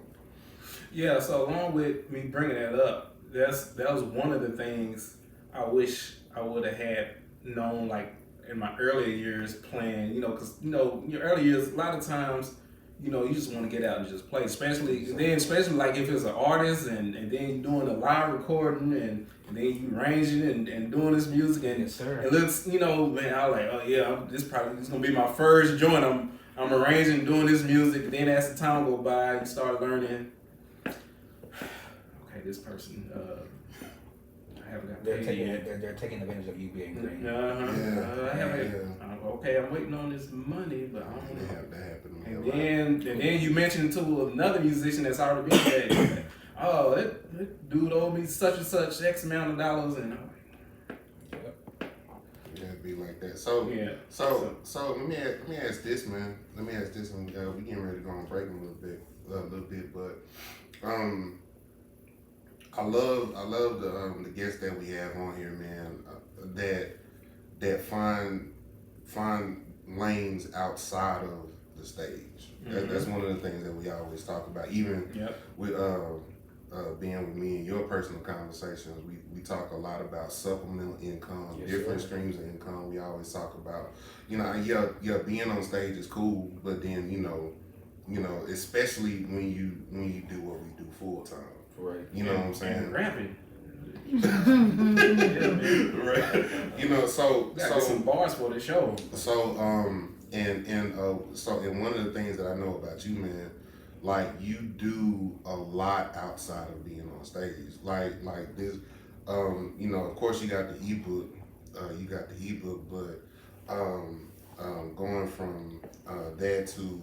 Yeah, so along with me bringing that up, that was one of the things I wish I would have had known, like in my earlier years playing, because in your early years, a lot of times, you just want to get out and just play, especially like if it's an artist and then you're doing a live recording and then you arranging and doing this music and yes, sir. It looks, man, I was like, oh yeah, this gonna be my first joint. I'm arranging, doing this music, and then as the time go by, you start learning. Okay, this person, I haven't got paid yet. They're taking advantage of you being green. Okay, I'm waiting on this money, but I don't know. That happened to me. And then you mentioned to another musician that's already been paid. Oh, that dude owed me such and such X amount of dollars, and I'm like, it'd be like that. So yeah. So let me ask this, man. Let me ask this, and we getting ready to go on break a little bit, but I love the guests that we have on here, man. That find lanes outside of the stage. Mm-hmm. That's one of the things that we always talk about. Even with being with me and your personal conversations, we talk a lot about supplemental income, different streams of income. We always talk about, being on stage is cool, but then especially when you do what we do full time. Right. You know what I'm saying? And rapping. Right. So some bars for the show. So and one of the things that I know about you, man, like you do a lot outside of being on stage. Like this, of course you got the ebook, but going from that to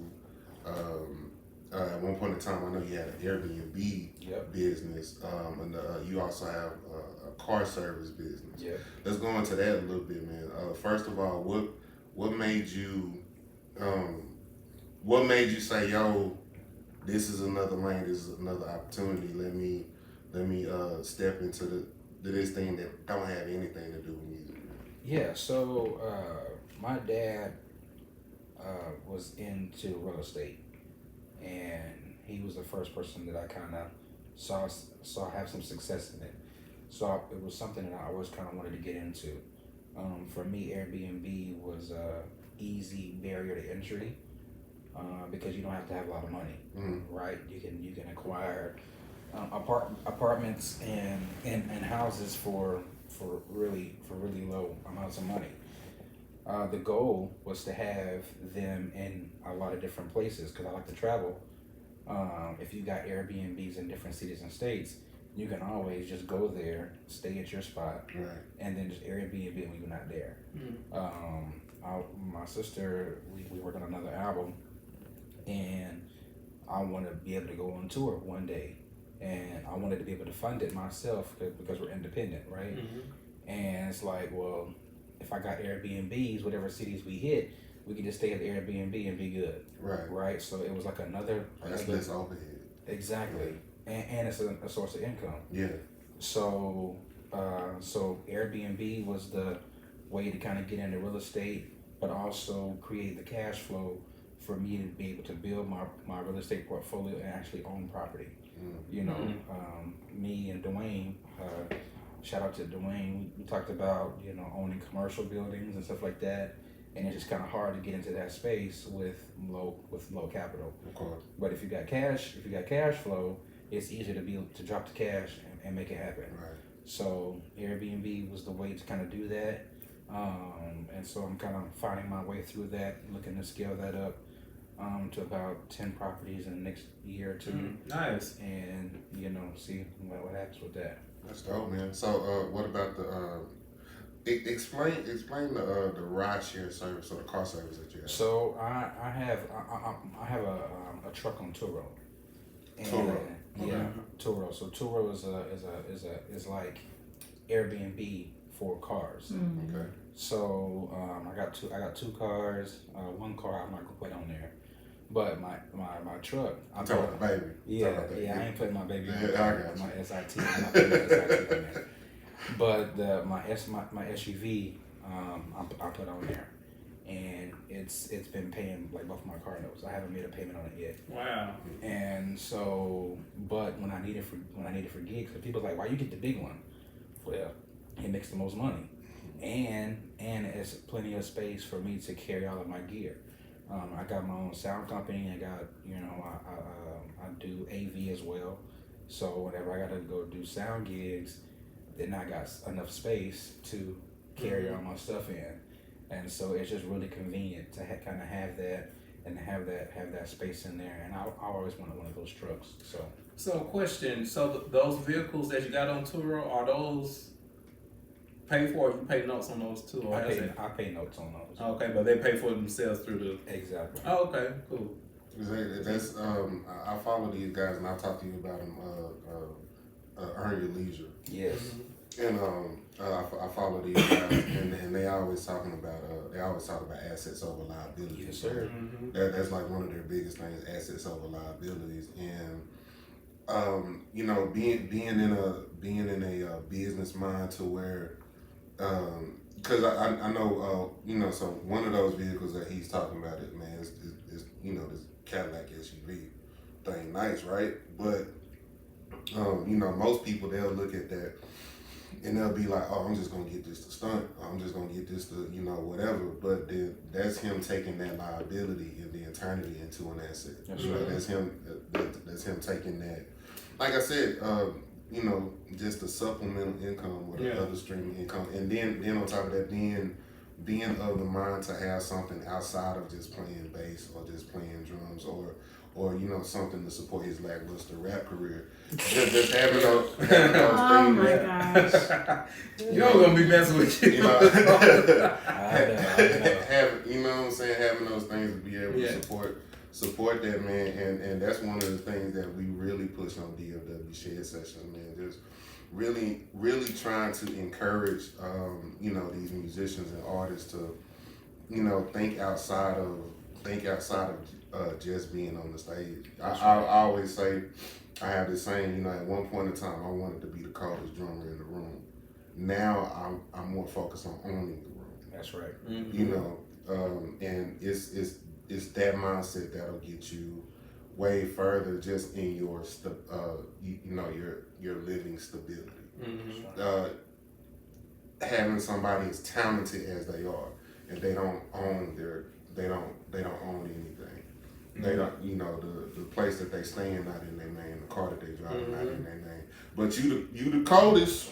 at one point in time, I know you had an Airbnb business, and you also have a car service business. Yeah. Let's go into that a little bit, man. First of all, what made you say, yo, this is another lane, this is another opportunity. Let me step into this thing that don't have anything to do with music. Yeah. So my dad was into real estate. And he was the first person that I kind of saw have some success in it. So it was something that I always kind of wanted to get into. For me, Airbnb was a easy barrier to entry because you don't have to have a lot of money, right? You can acquire apartments and houses for really low amounts of money. The goal was to have them in a lot of different places because I like to travel. If you got Airbnbs in different cities and states, you can always just go there, stay at your spot, Right. and then just Airbnb when you're not there. My sister, we work on another album, and I want to be able to go on tour one day, and I wanted to be able to fund it myself because we're independent, right? And it's like, well, if I got Airbnbs, whatever cities we hit, we could just stay at the Airbnb and be good. Right. So it was like another. That's less overhead. Exactly. And it's a source of income. Yeah. So Airbnb was the way to kind of get into real estate, but also create the cash flow for me to be able to build my real estate portfolio and actually own property. You know, me and Dwayne, shout out to Dwayne, we talked about, you know, owning commercial buildings and stuff like that. And it's just kind of hard to get into that space with low capital. Of course. But if you got cash flow, it's easier to drop the cash and make it happen. Right. So Airbnb was the way to kind of do that. And so I'm kind of finding my way through that, looking to scale that up to about 10 properties in the next year or two. Nice. And, you know, see what happens with that. That's dope, man. So what about the explain the ride share service or the car service that you have? So I have a truck on Turo. And, Turo. Yeah, Turo. So Turo is like Airbnb for cars. Okay. So I got two cars. One car I'm not gonna put on there, but my truck. I'm talking about the baby. Yeah, I ain't putting my baby on I got you. my SIT. I'm not putting my SIT on there. But my SUV, I put on there, and it's been paying like both my car notes. I haven't made a payment on it yet. Wow. And so, but when I need it for gigs, because people are like, why you get the big one? Well, it makes the most money, and it's plenty of space for me to carry all of my gear. I got my own sound company. I got, you know, I do AV as well. So whenever I gotta go do sound gigs, then I got enough space to carry all my stuff in, and so it's just really convenient to kind of have that and have that space in there. And I always wanted one of those trucks. So question. So those vehicles that you got on Turo, are those paid for? Or you pay notes on those too? Or I pay notes on those. Okay, but they pay for themselves through the. Exactly. Oh, okay, cool. That's I follow these guys and I'll talk to you about them. Earn Your Leisure. Yes. And I follow these guys, and they always talk about assets over liabilities. Yes, sir. That's like one of their biggest things, assets over liabilities. And you know, being in a business mind to where, because I know you know, so one of those vehicles that he's talking about, it man, is you know, this Cadillac SUV thing, nice, right? But you know, most people, they'll look at that and they'll be like, oh, I'm just gonna get this to stunt, I'm just gonna get this to, you know, whatever. But then that's him taking that liability and then turning it into an asset. That's right. right. That's him taking that, like I said, you know, just a supplemental income with another stream of income. And then on top of that, being of the mind to have something outside of just playing bass or just playing drums or you know, something to support his lackluster rap career. Just having those things. Oh my gosh. You know I'm gonna be messing with you. You know, you know what I'm saying? Having those things to be able to support that, man. And that's one of the things that we really push on DFW Shed Sessions, man. Just really, really trying to encourage, you know, these musicians and artists to, you know, think outside of just being on the stage. I always say, I have this saying, you know, at one point in time, I wanted to be the coldest drummer in the room. Now I'm more focused on owning the room. That's right. You know, and it's that mindset that'll get you way further just in your you know, your living stability. Having somebody as talented as they are, and they don't own anything. They don't, you know, the place that they stay in not in their name, the car that they drive not in their name. But you the coldest,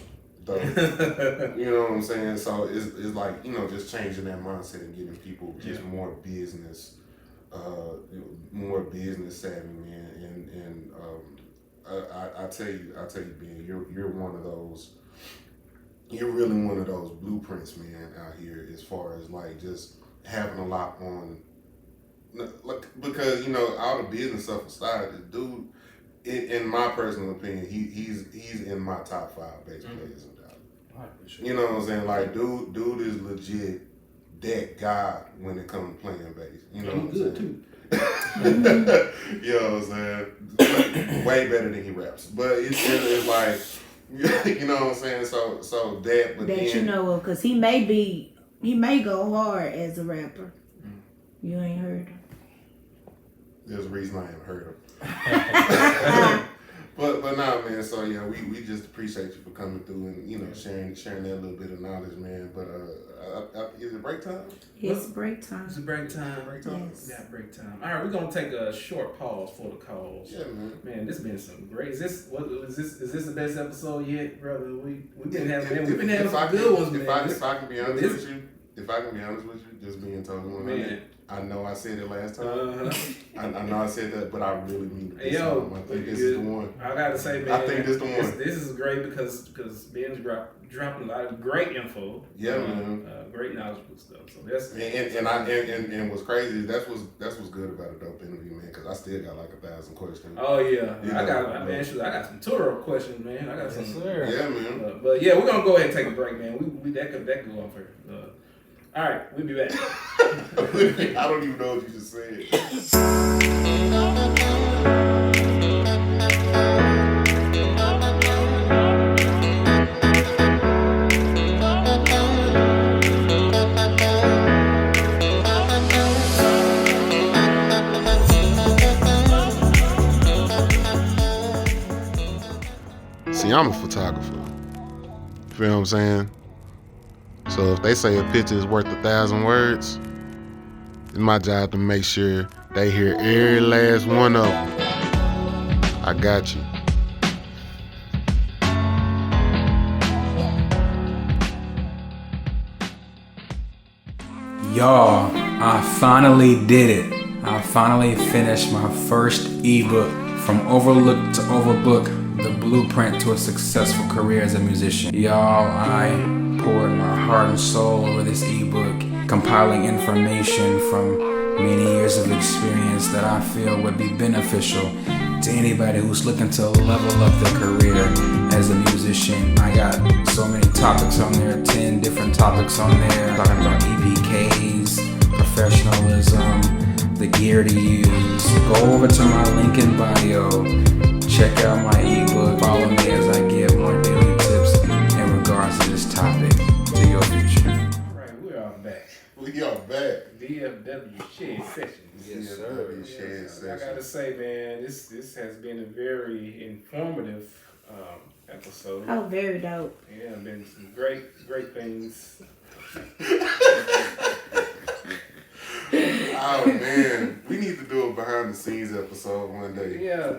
though. You know what I'm saying? So it's like, you know, just changing that mindset and getting people just more business savvy, man. And I tell you, Ben, you're one of those. You're really one of those blueprints, man, out here as far as like just having a lot on. Like, because, you know, all the business stuff aside, this dude, in my personal opinion, he's in my top 5 bass players in Dallas. You know what I'm saying? Like, dude is legit that guy when it comes to playing bass. You know what I'm saying? Too. You know what I'm saying? Way better than he raps, but it's like, you know what I'm saying? So that, but that then, you know of, because he may go hard as a rapper. You ain't heard him. There's a reason I haven't heard him. But nah, man. So yeah, we just appreciate you for coming through and, you know, sharing that little bit of knowledge, man. But is it break time? It's break time. It's break time. Yes. Yeah, break time. All right, we're gonna take a short pause for the calls. Yeah, man. Man, this been some great. Is this the best episode yet, brother? We've been having some good ones, man. If I can be honest with you, just being totally honest, man. I know I said it last time. Uh-huh. I know I said that, but I really mean it. Yo, I think this is the one. I gotta say, man, I think this the one. This is great because Ben's dropping a lot of great info. Yeah, man. Great knowledgeable stuff. So that's and what's crazy is that's what's good about a dope interview, man. Because I still got like 1,000 questions. Oh yeah, I got some tour questions, man. I got some. Yeah, man. But yeah, we're gonna go ahead and take a break, man. We that could go on for. All right, we'll be back. I don't even know what you just said. See, I'm a photographer. You feel what I'm saying? So if they say a picture is worth 1,000 words, it's my job to make sure they hear every last one of them. I got you. Y'all, I finally did it. I finally finished my first ebook, From Overlooked to Overbook, the blueprint to a successful career as a musician. Y'all, I poured my heart and soul over this ebook, compiling information from many years of experience that I feel would be beneficial to anybody who's looking to level up their career as a musician. I got so many topics on there, 10 different topics on there, talking about EPKs, professionalism, the gear to use. Go over to my link in bio, check out my ebook, follow me as I give more daily tips in regards to this topic to your future. All right, we are back. We are back. DFW Shed Sessions. Yes, sir. Shed Sessions. I gotta say, man, this has been a very informative episode. Oh, very dope. Yeah, been some great things. Oh man, we need to do a behind the scenes episode one day. Yeah,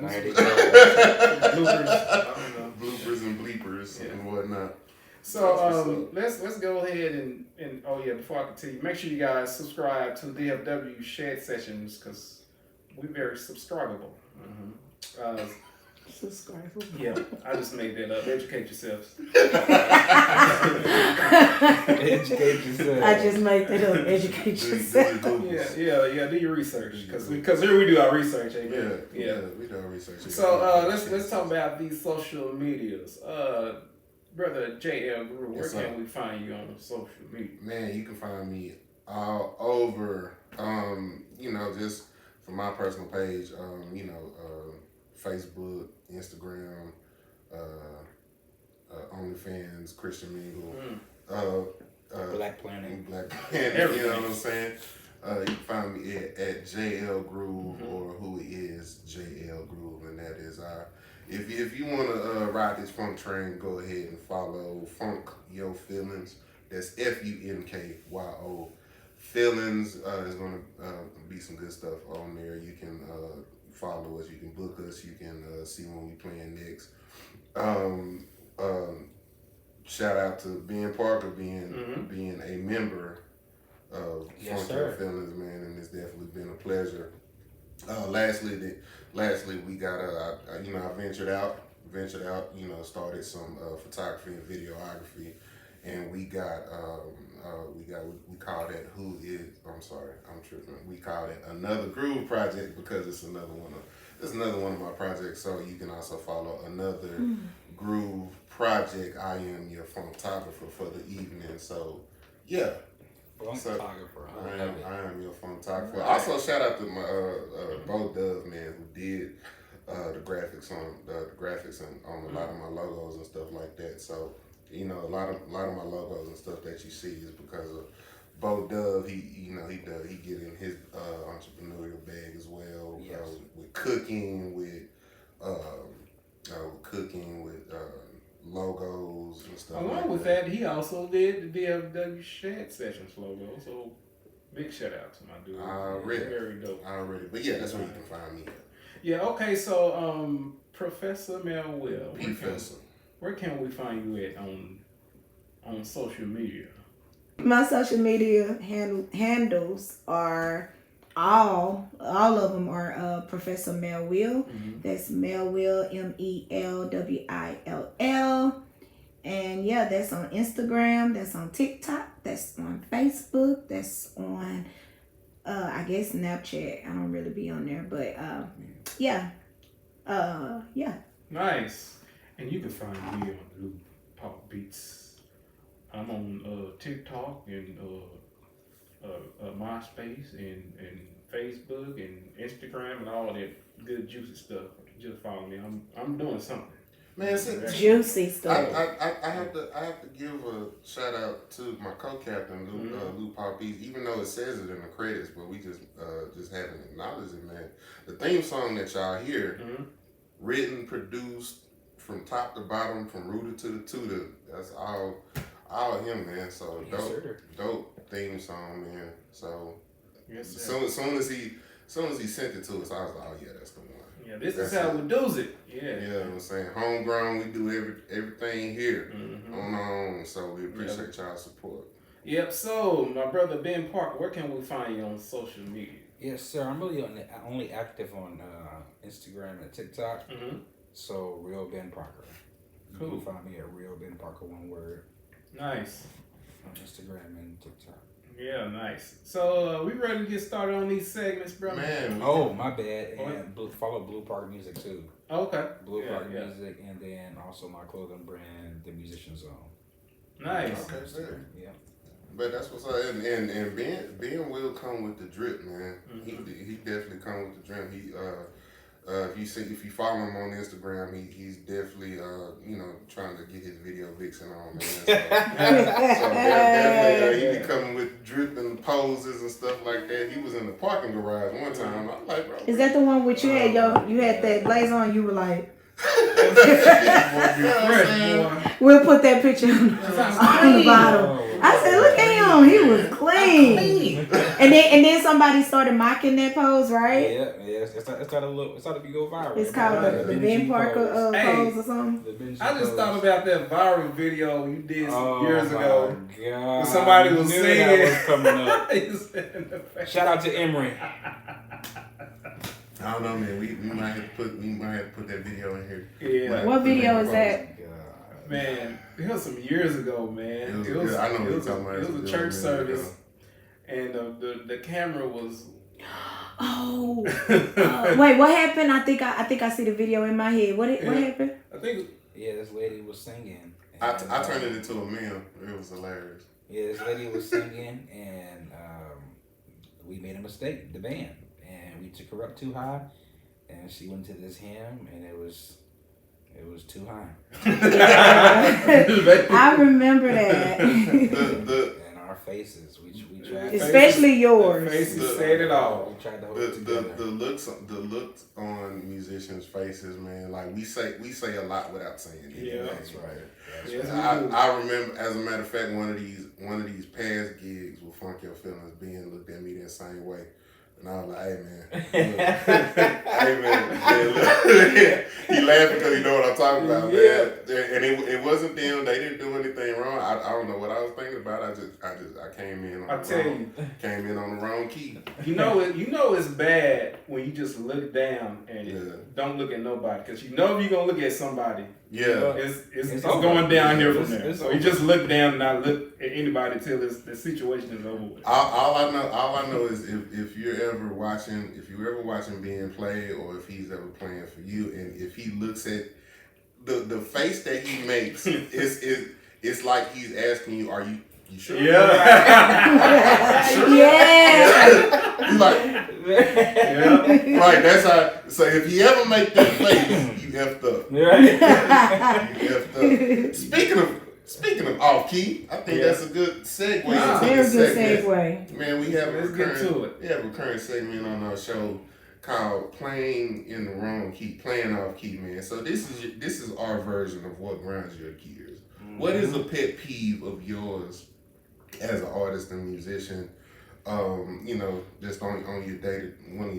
bloopers and bleepers and whatnot. So let's go ahead and oh yeah, before I continue, make sure you guys subscribe to DFW Shed Sessions because we're very subscribable. Subscribe. Yeah, I just made that up. Educate yourselves. Educate yourself. I just made that up. Educate yourself. Yeah. Do your research because here we do our research. Yeah, we do our research. So let's talk about these social medias. Brother J Ell Groove, where can we find you on social media? Man, you can find me all over. Just from my personal page. Facebook, Instagram, OnlyFans, Christian Mingle, Black Planet. You know what I'm saying? You can find me at J Ell Groove or who is J Ell Groove, and that is if you want to ride this funk train, go ahead and follow Funk Yo Feelings. That's FUNKYO. Feelings is going to be some good stuff on there. You can follow us, you can book us, you can see when we playing next. shout out to Ben Parker being a member of Yes, Funk Your sir. Feelings, man, and it's definitely been a pleasure. Lastly, we got I ventured out, started some photography and videography, and we call that we call it Another Groove project because it's another one of my projects. So you can also follow Another Groove project. I am your photographer for the evening. So yeah. Photographer. I am your photographer. Also, shout out to my Bo Dove, man, who did the graphics on a lot of my logos and stuff like that. So, a lot of my logos and stuff that you see is because of Bo Dove. He get in his entrepreneurial bag as well. Yes. With cooking, with logos and stuff. Along with that, he also did the DFW Shed Sessions logo. So big shout out to my dude. Very dope. Already, but yeah, that's where you can find me. Yeah. Okay. So, Professor Mel Will, Professor. where can we find you at on social media? My social media handles are all of them are Professor Mel Will. That's Mel Will, MELWILL. And yeah, that's on Instagram, that's on TikTok, that's on Facebook, that's on I guess Snapchat. I don't really be on there, but yeah. Nice. And you can find me on Blue Pop Beats. I'm on TikTok and MySpace and Facebook and Instagram and all that good juicy stuff. Just follow me. I'm doing something. Man, Juicy stuff. I have to give a shout out to my co-captain Lou Poppies, even though it says it in the credits, but we just haven't acknowledged it, man. The theme song that y'all hear, written, produced from top to bottom, from rooter to the tutor, that's all him, man. So dope theme song, man. So Yes, soon as he sent it to us, I was like, oh yeah, that's the one. Yeah, this is how we do it. Yeah. Yeah, you know what I'm saying? Homegrown, we do everything here on our own, so we appreciate y'all's support. Yep, so my brother Ben Parker, where can we find you on social media? Yes, sir. I'm really only active on Instagram and TikTok. So, Real Ben Parker. Cool. You can find me at Real Ben Parker, one word. Nice. On Instagram and TikTok. Yeah, nice. So, we ready to get started on these segments, brother? Man. Oh, my bad. And follow Blue Parker Music, too. Okay. Blue Parker Music, and then also my clothing brand, The Musician Zone. Nice. Okay, fair. Yeah. But that's what's up. And Ben will come with the drip, man. He definitely come with the drip. He if you follow him on Instagram, he's definitely trying to get his video vixen on, man. So definitely he be coming with drip and poses and stuff like that. He was in the parking garage one time. I'm like, bro. Is that the one with you had that blaze on? You were like, we'll put that picture on the bottom. I said, look at him, he was clean. And then somebody started mocking that pose, right? Yeah. It's started to go viral. It's called the Ben Parker pose or something. I just thought about that viral video you did some years ago. God. When somebody was Knew singing. that was coming up. Shout Shout out to Emery. I don't know, man. We might have to put that video in here. Yeah. What video is that? Man, it was some years ago, man. It was I know it was what you're talking about. a church service, and the camera was. Oh, wait, what happened? I think I see the video in my head. What happened? I think. Yeah, this lady was singing. I turned it into a meme. It was hilarious. Yeah, this lady was singing, and we made a mistake, the band, and we took her up too high, and she went to this hymn, and it was too high. I remember that. And our faces, we tried. Especially yours. Faces said it all. We tried to hold it together. The looks on musicians' faces, man. Like we say a lot without saying it. Yeah, That's right. Yes, I remember, as a matter of fact, one of these past gigs with Funk Your Feelings, Ben looked at me that same way. And I was like, hey man, hey man, he laughed because you know what I'm talking about, man. And it wasn't them; they didn't do anything wrong. I don't know what I was thinking about. I came in on the wrong key. You know it's bad when you just look down and don't look at nobody, because you know if you're gonna look at somebody, it's going down here from there. So you just look down and not look at anybody till the situation is over with. All I know is if you're ever watching being played, or if he's ever playing for you, and if he looks at the face that he makes, it's like he's asking you, are you sure? Yeah. Sure? Yeah. He's like, yeah. Right, that's how. So if he ever make that face, you effed up. Right. You effed up. Speaking of off key, I think that's a good segue. Wow. Very good segue. Man, we have a recurring recurring segment on our show called "Playing in the Wrong Key," playing off key, man. So this is our version of what grinds your gears. Mm-hmm. What is a pet peeve of yours as an artist and musician? Just on one of your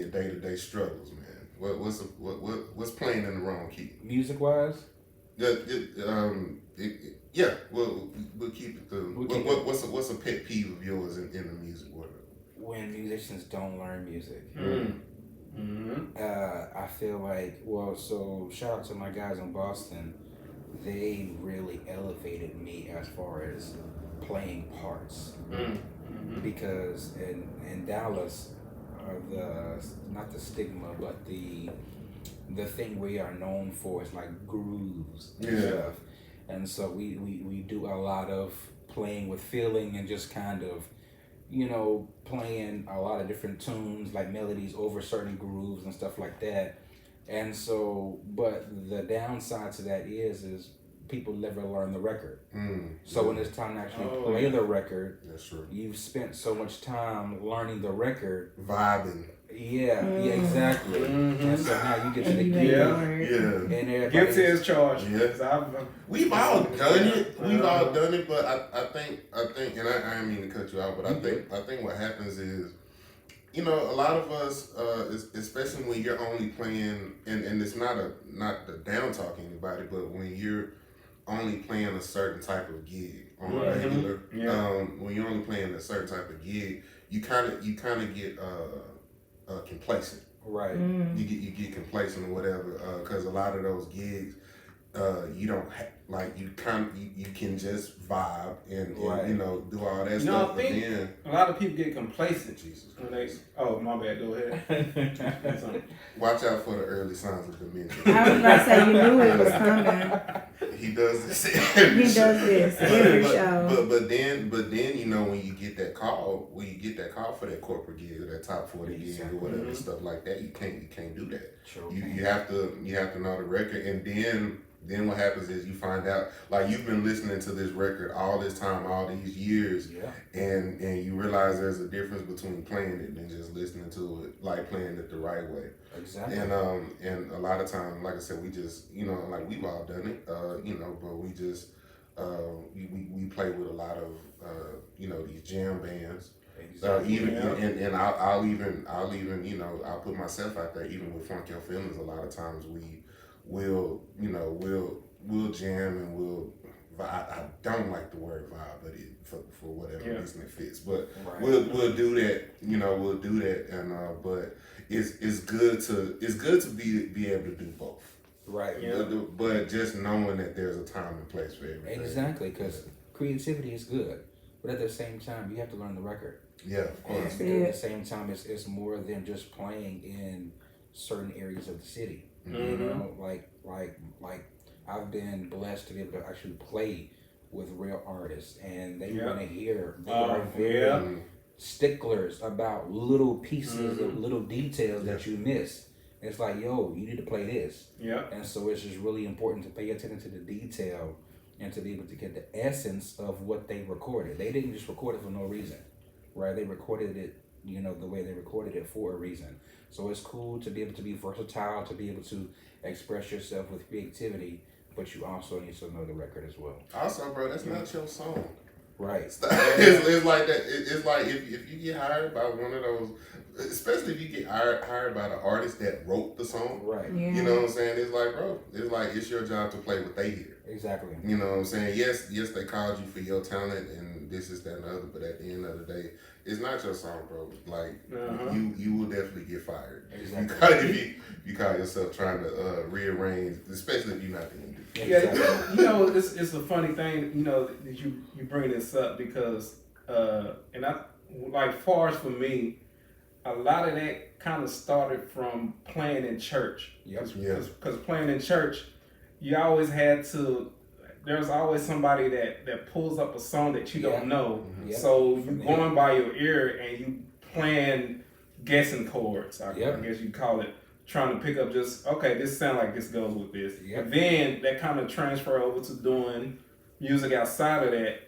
day-to-day struggles, man. What's playing in the wrong key? Music wise? We'll keep it. What's a pet peeve of yours in the music world? When musicians don't learn music. Mm-hmm. I feel like, so shout out to my guys in Boston. They really elevated me as far as playing parts. Mm-hmm. Because in Dallas, not the stigma, but the thing we are known for is like grooves and stuff. And so we do a lot of playing with feeling and just kind of, playing a lot of different tunes, like melodies over certain grooves and stuff like that. And so, but the downside to that is people never learn the record. So when it's time to actually play the record, that's true. You've spent so much time learning the record, vibing. Yeah, exactly. Mm-hmm. And so now you get to the gig. And guilty as charged. Yes, we've all done it. But I think, and I didn't mean to cut you out, but I think what happens is, a lot of us, especially when you're only playing, and it's not to down talk anybody, but when you're only playing a certain type of gig on a regular, when you're only playing a certain type of gig, you kind of get complacent. Right. You get complacent or whatever, because a lot of those gigs, you don't you can just vibe and do all that stuff. I think a lot of people get complacent. Jesus Christ. My bad. Go ahead. Watch out for the early signs of dementia. I was about to say, you knew it was coming. He does this every show. But then when you get that call, for that corporate gig or that top 40 gig or whatever stuff like that, you can't do that. Sure. You have to know the record, and then what happens is you find out, like, you've been listening to this record all this time, all these years, and you realize there's a difference between playing it and just listening to it, like playing it the right way. Exactly. And a lot of times, like I said, we just, like, we've all done it, but we just, we play with a lot of, these jam bands. Exactly. And I'll even I'll put myself out there, even with Funk Your Feelings. A lot of times we'll jam and we'll. I don't like the word vibe, but for whatever reason it fits. But we'll do that. We'll do that, and but it's good to be able to do both. Right. But just knowing that there's a time and place for everything. Exactly, because creativity is good, but at the same time, you have to learn the record. Yeah, of course. And at the same time, it's more than just playing in certain areas of the city. Mm-hmm. Like I've been blessed to be able to actually play with real artists, and they want to hear. They are very sticklers about little pieces of little details that you miss. It's like, yo, you need to play this. Yeah. And so it's just really important to pay attention to the detail and to be able to get the essence of what they recorded. They didn't just record it for no reason, right? They recorded it, the way they recorded it for a reason. So it's cool to be able to be versatile, to be able to express yourself with creativity, but you also need to know the record as well. Also, bro, that's not your song. Right. It's like that. It's like if you get hired by one of those, especially if you get hired by the artist that wrote the song. Right. Yeah. You know what I'm saying? It's like, bro, it's your job to play what they hear. Exactly. You know what I'm saying? Yes, they called you for your talent and this is that and the other, but at the end of the day, it's not your song, bro. Like you will definitely get fired. Exactly. If you call yourself trying to rearrange, especially if you're not the MD. Yeah, you know, it's a funny thing, you know, that you bring this up because, and I, like, far as for me, a lot of that kind of started from playing in church. Yep. Because playing in church, you always had to, there's always somebody that pulls up a song that you don't know. Yep. So you going by your ear and you playing guessing chords, I guess you call it. Trying to pick up just, okay, this sound like this goes with this. Yep. And then that kind of transfer over to doing music outside of that,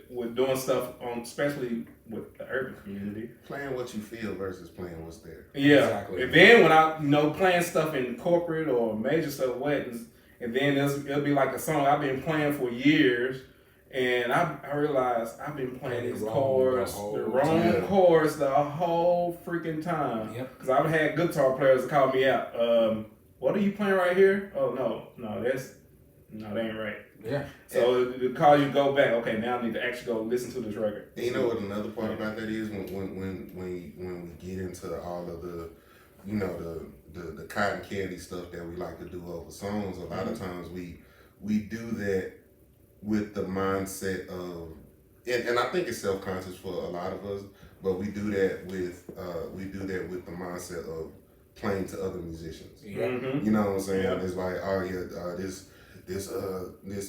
with doing stuff on, especially with the urban community. Playing what you feel versus playing what's there. Yeah. Exactly. And then when I, playing stuff in corporate or major stuff, weddings, and then it'll be like a song I've been playing for years. And I realized I've been playing these chords, the wrong chords the whole freaking time. Yep. Because I've had guitar players that call me out. What are you playing right here? Oh, no, that ain't right. Yeah. So the call you go back. Okay, now I need to actually go listen to this record. And you know what another part about that is when we get into all of the, you know, the cotton candy stuff that we like to do over songs. A lot of times we do that with the mindset of, and I think it's self-conscious for a lot of us, but we do that with the mindset of playing to other musicians. Yeah. Mm-hmm. You know what I'm saying? Yeah. It's like, oh yeah, this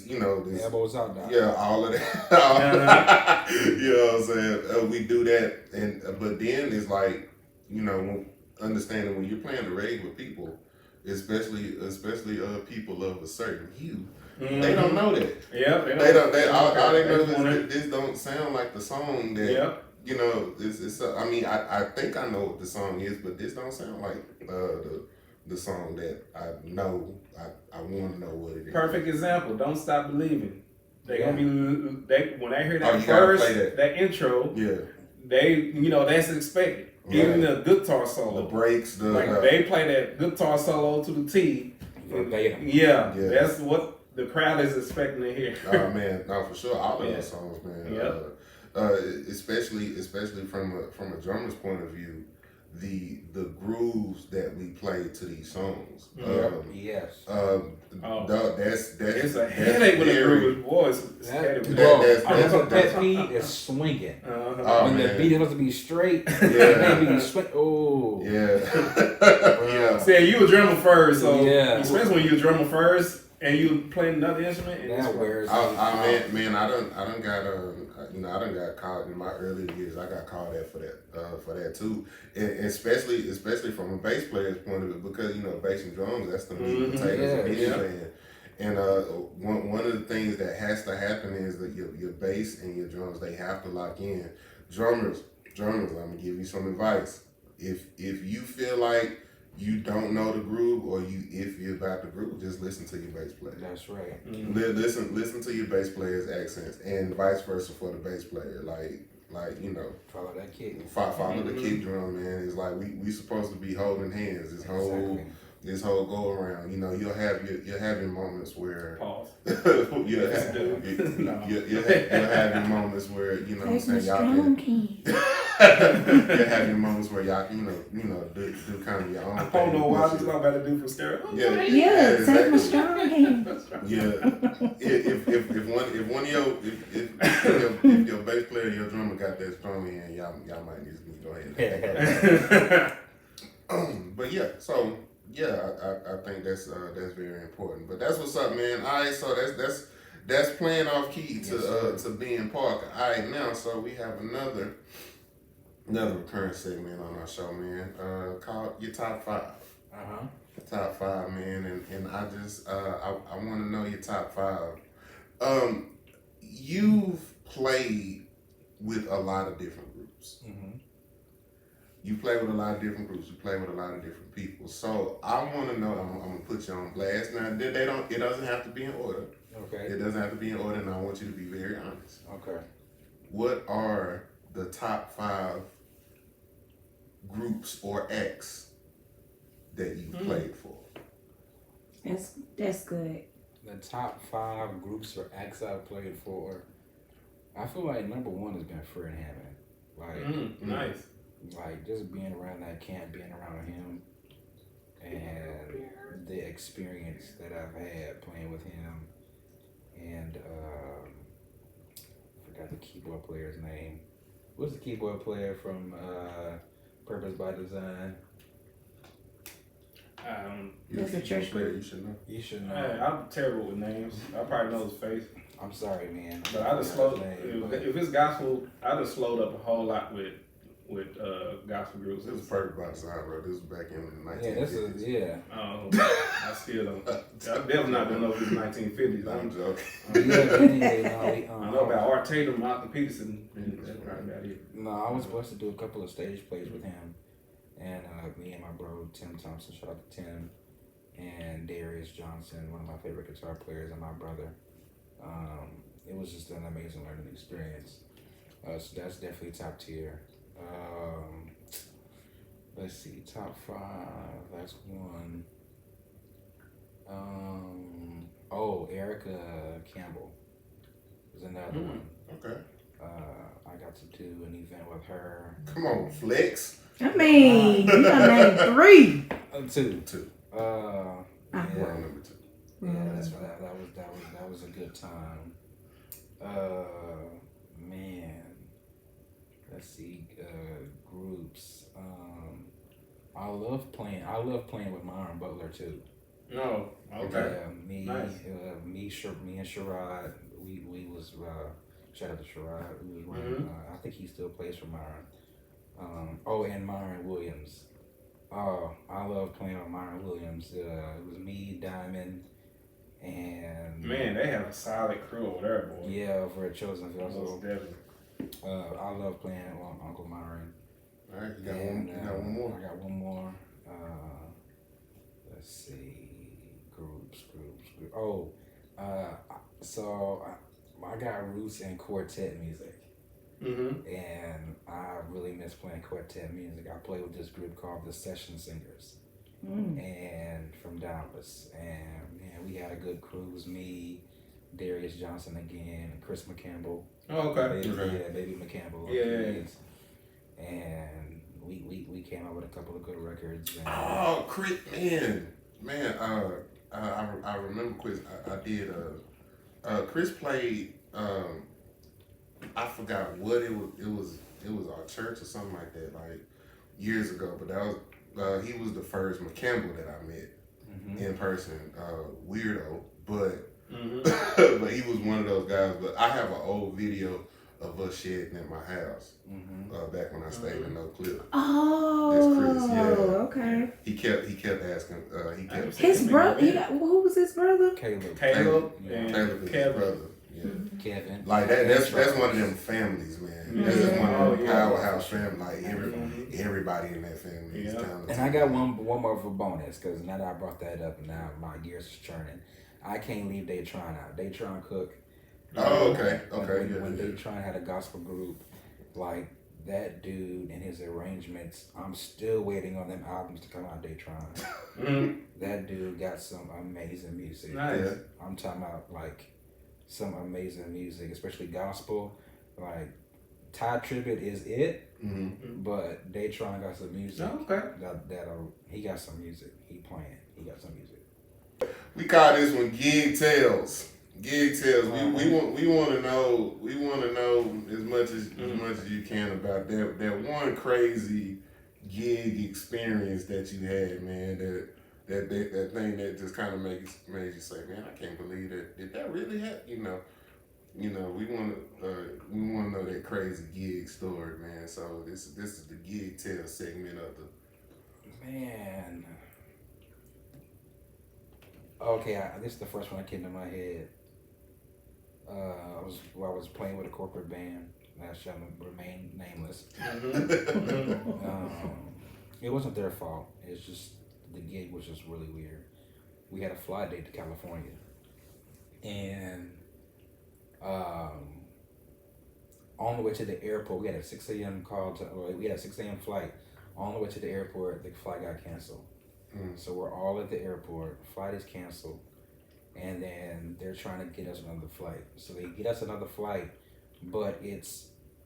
you know, this, elbows out now. yeah, all of that. You know what I'm saying? We do that, but then it's like, you know, understanding when you're playing the rave with people, especially people of a certain hue. Mm-hmm. They don't know that. Yeah, All they know is this don't sound like the song that. Yep. You know, it's. I mean, I think I know what the song is, but this don't sound like the song that I know. I want to know what it is. Perfect example. Don't Stop Believing. They gonna be when they hear that you gotta verse, play that intro. Yeah. They, that's expected. Right. Even the guitar solo. The breaks, they play that guitar solo to the T. Verbatim. Yeah, that's what the crowd is expecting to hear. Oh man, no, for sure, all of those songs, man. Yep. Especially from a drummer's point of view, the grooves that we play to these songs. Yes. It's a headache with a groove. Boys, it's a headache. That's a pet peeve is swinging. When the beat is supposed to be straight, maybe swing. Oh. Yeah. Yeah. See, you a drummer first, so especially when you a drummer first and you play another instrument. And that wears. Man, I done got caught in my early years. I got called out for that too, and especially from a bass player's point of view, because bass and drums, that's the meat and potatoes of any band. And one of the things that has to happen is that your bass and your drums, they have to lock in. Drummers, I'm gonna give you some advice. If you feel like you don't know the groove, or if you're about the groove, just listen to your bass player. That's right. Mm-hmm. Listen to your bass player's accents, and vice versa for the bass player. Follow that kick. Follow the kick drum, man. It's like we supposed to be holding hands. This whole go around. You'll have your moments where pause. you'll have your moments where what I'm saying, y'all can. You'll have your moments where y'all do kind of your own thing. I don't know what I'm about to do for stereo. Yeah, take my strong hand. Yeah, if your bass player, your drummer got that strong hand, y'all might just need to go ahead. But yeah, so. Yeah, I think that's very important. But that's what's up, man. All right, so that's playing off key to being Parker. All right, now so we have another recurring segment on our show, man. Called your top 5. Top 5, man, and I just I want to know your top 5. You've played with a lot of different groups. Mm-hmm. You play with a lot of different groups. You play with a lot of different people. So I want to know. I'm gonna put you on blast. Now It doesn't have to be in order. Okay. It doesn't have to be in order, and I want you to be very honest. Okay. what are the top 5 groups or acts that you played for? That's good. The top 5 groups or acts I've played for. I feel like number 1 has been Fred Hammond. Like, Nice. like just being around that camp, being around him, and the experience that I've had playing with him, and I forgot the keyboard player's name. What's the keyboard player from Purpose by Design? That's a church player. group. You should know. Hey, I'm terrible with names. I probably know his face. I'm sorry, man. But I just slowed. If it's gospel, I just slowed up a whole lot with gospel groups. This was Purpose by Design, bro. This was back in the 1950s. Yeah, this is, yeah. I still don't. I'm definitely not gonna know if it's 1950s. I'm joking. I know about Art Tatum, Martin Peterson, and that's probably about it. No, I was supposed to do a couple of stage plays with him, and me and my bro Tim Thompson, shout out to Tim, and Darius Johnson, one of my favorite guitar players, and my brother. It was just an amazing learning experience. So that's definitely top tier. Let's see, top 5. That's 1. Erica Campbell is another one. Okay. I got to do an event with her. Come on, Flex. I mean, you done named 3. 2. Yeah. We're on number 2. Yeah, that was a good time. Man, let's see, groups. I love playing with Myron Butler too. No, okay. Yeah, Nice. me and Sherrod, we was shout out to Sherrod. We was I think he still plays for Myron. And Myron Williams. Oh, I love playing with Myron Williams. It was me, Diamond, and Man, they have a solid crew over there, boy. yeah, over at Chosen Vessel. Most definitely. I love playing with Uncle Myron. All right, you got one more. I got one more. Let's see, groups. Oh, so I got roots in quartet music. And I really miss playing quartet music. I played with this group called the Session Singers, and from Dallas. And man, we had a good crew. It was me, Darius Johnson again, and Chris McCampbell. Oh, okay. Baby McCampbell. Yeah. And we came out with a couple of good records. And Oh, Chris, man. I remember Chris. I did. Chris played. I forgot what it was. It was our church or something like that, like years ago. But that was he was the first McCampbell that I met in person. Weirdo, but but he was one of those guys. But I have an old video of us shedding at my house back when I stayed in Oak Cliff. Oh, That's Chris. Yeah. Okay. He kept asking. He kept His brother. Who was his brother? Caleb and Caleb is his Kevin. brother. Yeah. Kevin. Like that's one of them families, man. That's just one of them powerhouse families. Like everybody in that family is talented. And I got one more for bonus, because now that I brought that up, and now my gears is churning. I can't leave Daytron out. Daytron Cook. Oh, okay. When Daytron had a gospel group, like that dude and his arrangements, I'm still waiting on them albums to come out. Daytron. That dude got some amazing music. Nice. I'm talking about like some amazing music, especially gospel. Like Ty Tribbett is it, but Daytron got some music. Oh, okay. He got some music. He got some music. We call this one Gig Tales. Gig Tales. We want to know as much as you can about that one crazy gig experience that you had, man. That thing that just kind of made you say, man, I can't believe that. Did that really happen? We want to know that crazy gig story, man. So this is the Gig Tales segment of the. Man. Okay, this is the first one that came to my head. I was playing with a corporate band that shall remain nameless. It wasn't their fault. It's just the gig was just really weird. We had a flight date to California, and on on the way to the airport. We had a 6 a.m. we had a 6 a.m. flight. On the way to the airport, the flight got canceled. So we're all at the airport. Flight is canceled. And then they're trying to get us another flight. So they get us another flight, but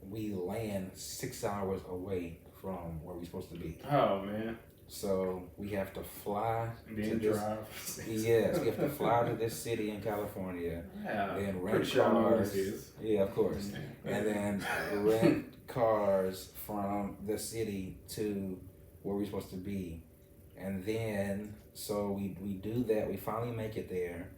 we land 6 hours away from where we're supposed to be. Oh man. So we have to fly Then to drive. Yes, we have to fly to this city in California. Yeah. Then Pretty rent sure I know what cars. this is. Yeah, of course. And then rent cars from the city to where we're supposed to be. And then, so we do that. We finally make it there.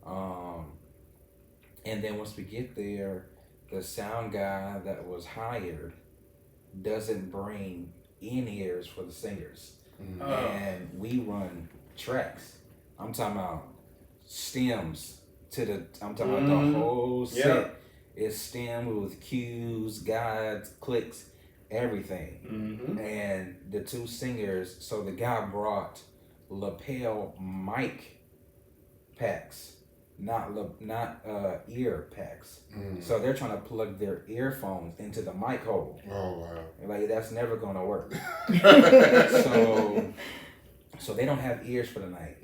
And then once we get there, the sound guy that was hired doesn't bring in-ears for the singers. And we run tracks. I'm talking about stems I'm talking about the whole set is stemmed with cues, guides, clicks, everything. And the two singers, so the guy brought lapel mic packs, not ear packs. So they're trying to plug their earphones into the mic hole. Oh wow! Like that's never gonna work. So they don't have ears for the night.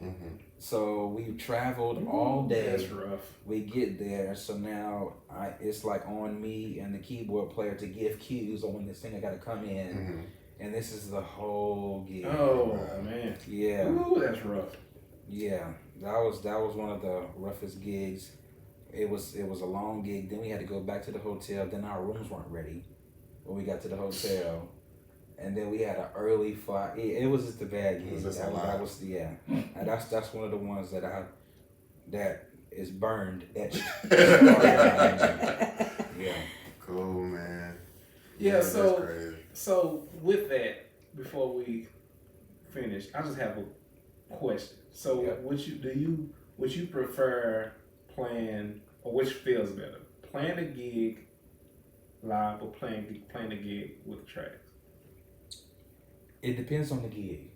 So we traveled all day. That's rough. We get there, so now it's like on me and the keyboard player to give cues on when the singer got to come in, and this is the whole gig. Oh man. Yeah. Ooh, that's rough. Yeah, that was one of the roughest gigs. It was a long gig. Then we had to go back to the hotel. Then our rooms weren't ready when we got to the hotel, and then we had an early flight. It was just a bad gig. That's one of the ones that is burned, etched. Yeah. Cool, man. Yeah. That's crazy. So with that, before we finish, I just have a question. So would you prefer playing, or which feels better, playing a gig live or playing a gig with tracks? It depends on the gig.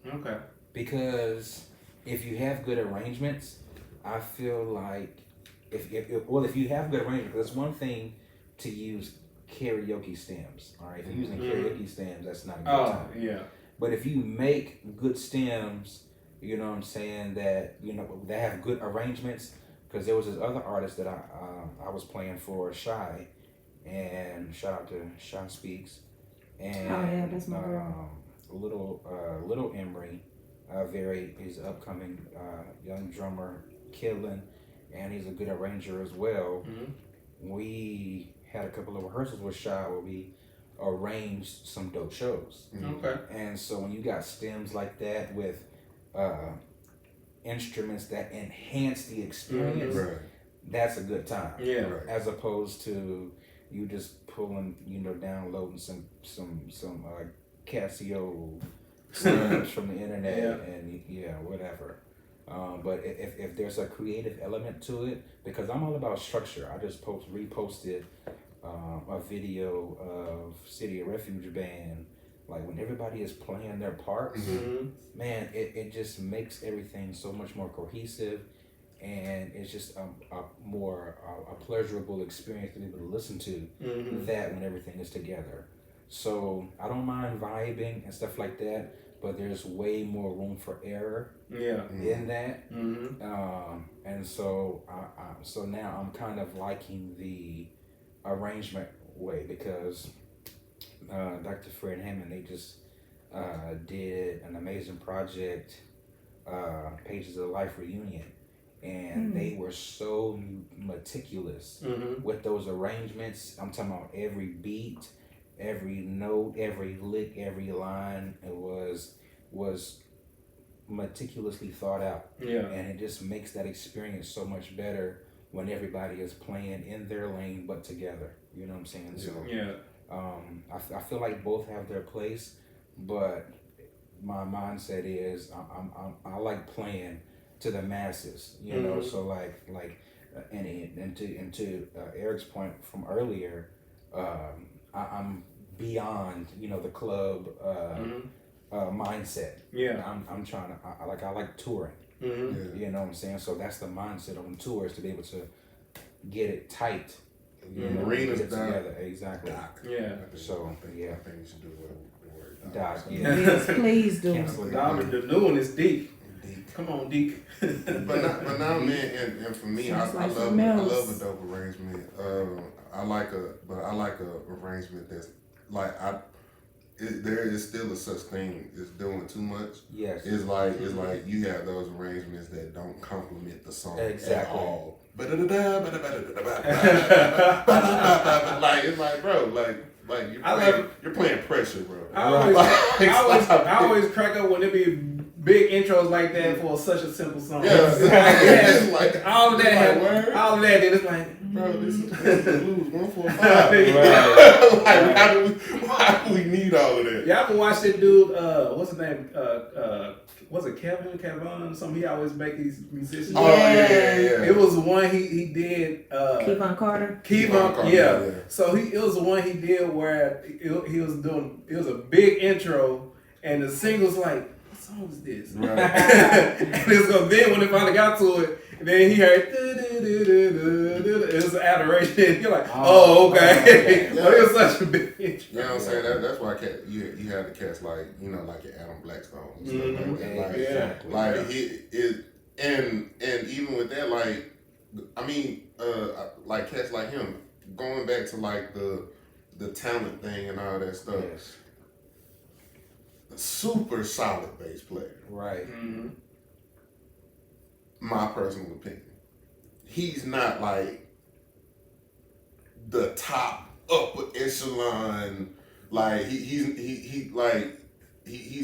Okay. Because if you have good arrangements, I feel like if you have good arrangements, it's one thing to use karaoke stems. All right, if you're using karaoke stems, that's not a good time. Yeah. But if you make good stems, you know what I'm saying, that that have good arrangements, because there was this other artist that I was playing for, Shy, and shout out to Shy Speaks, and that's my girl. Little Emery, he's an upcoming young drummer, killing, and he's a good arranger as well. We had a couple of rehearsals with Shy where we arranged some dope shows. Okay. And so when you got stems like that with instruments that enhance the experience, that's a good time. Yeah. Right. As opposed to you just pulling, downloading some Casio from the internet and whatever. But if there's a creative element to it, because I'm all about structure. I just reposted a video of City of Refuge band, like when everybody is playing their parts, man, it just makes everything so much more cohesive, and it's just a pleasurable experience to be able to listen to that when everything is together. So I don't mind vibing and stuff like that, but there's way more room for error in that. And so so now I'm kind of liking the arrangement way, because Dr. Fred Hammond, they just did an amazing project, Pages of Life Reunion, and they were so meticulous with those arrangements. I'm talking about every beat, every note, every lick, every line. It was meticulously thought out, and it just makes that experience so much better when everybody is playing in their lane but together. You know what I'm saying? So I feel like both have their place, but my mindset is I like playing to the masses. You know, so like and to Eric's point from earlier, I'm beyond the club mindset. I'm trying to I like touring. You know what I'm saying? So that's the mindset on tours, to be able to get it tight Marina's get Doc. together. Exactly. Doc. Yeah. So, yeah. I think you should do the word Doc, So, yeah. Yes, please do. Cancel it. The new one is Deke. Deep. Come on, Deke. But now, man, and for me, I Sounds like love something else. a dope arrangement. I like a arrangement that's like there is still a such thing as doing too much. Yes. It's like you have those arrangements that don't complement the song Exactly. at all. Like it's like, bro, like you're playing pressure, bro. I always crack up when there be big intros like that for such a simple song. Yeah, Yes. like all of that, word. all of that, then it's like, Bro, this is blues 145. Like, why do we need all of that? Y'all ever watch that dude? What's his name? Was it Kevin? Something he always make these musicians. Oh yeah. It was the one he did. Kevon Carter. Kevon, Carter, yeah. yeah. So it was the one he did where he was doing. It was a big intro, and the single's like, "What song is this?" Right. And it's gonna then when they finally got to it, then he heard. It was adoration. You're like, oh, okay. Yeah. But it was such a big intro. You know what I'm saying? That's why you have the cats like like your Adam Blackstone and stuff like that. Like, Exactly. Like and even with that, like I mean, like cats like him, going back to like the talent thing and all that stuff. Yes. Super solid bass player. Right. Mm-hmm. My personal opinion. He's not like the top upper echelon. Like he's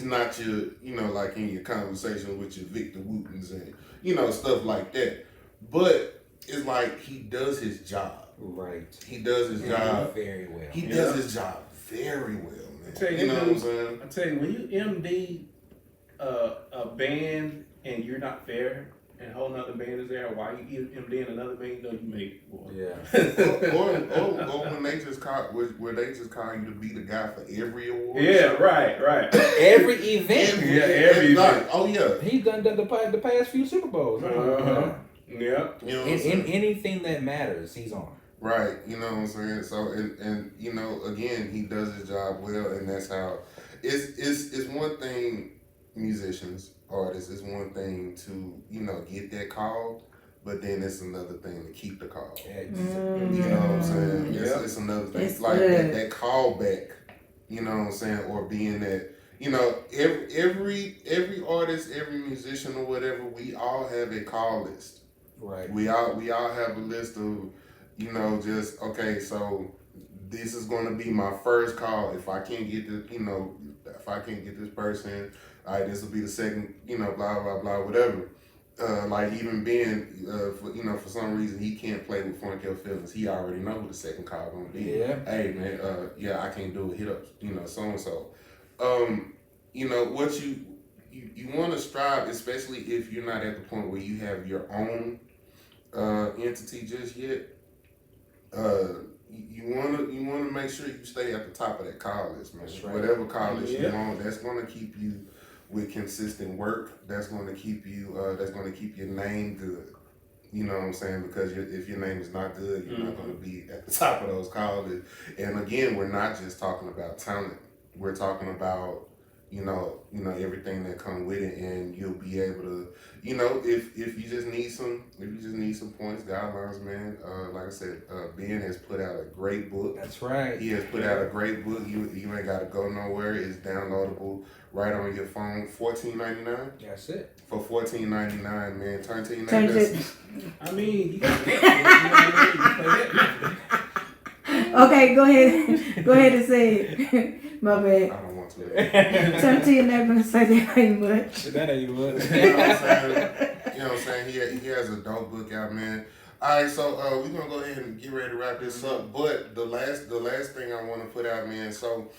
not your like in your conversation with your Victor Wootens and stuff like that. But it's like he does his job. Right. He does his job very well. He does his job very well, man. Tell You know what I'm saying? I tell you, when you MD a band and you're not there, and a whole nother band is there, or why you MDing another band, you know you made it, boy. Yeah. or when they just call where they just call you to be the guy for every award. Yeah, right. Every event. Every event. Oh yeah. He's done the past few Super Bowls. Uh-huh. Yeah. You know what I'm In saying? anything that matters, he's on. Right, you know what I'm saying? So and again, he does his job well, and that's how it's one thing, musicians, artists, it's one thing to get that call, but then it's another thing to keep the call. Exactly. You know what I'm saying? It's another thing. It's like good. that call back, you know what I'm saying, or being that every artist, every musician or whatever, we all have a call list. Right. We all have a list of just okay, so this is going to be my first call. If I can't get if I can't get this person, all right, this will be the second, blah blah blah, whatever. Like even Ben, for some reason he can't play with Funk Your Feelings. He already know who the second call gonna be. Yeah. Hey man, I can't do it. Hit up, so and so. What you want to strive, especially if you're not at the point where you have your own entity just yet. You wanna make sure you stay at the top of that call list, man. That's right. Whatever call list you want, that's gonna keep you with consistent work. That's gonna keep you. That's gonna keep your name good. You know what I'm saying? Because if your name is not good, you're not gonna be at the top of those call lists. And again, we're not just talking about talent. We're talking about everything that come with it, and you'll be able to, if you just need some points, guidelines, man. Like I said, Ben has put out a great book. That's right. He has put out a great book. You ain't got to go nowhere. It's downloadable right on your phone. $14.99. That's it. For $14.99, man. Turn to your Turn neighbors. I mean, you can play that. Okay, go ahead and say it. My I bad. don't want to. Turn to your neighbor and say that ain't much. That ain't much. You know what I'm saying? He has a dope book out, man. All right, so we're gonna go ahead and get ready to wrap this up. But the last thing I want to put out, man. So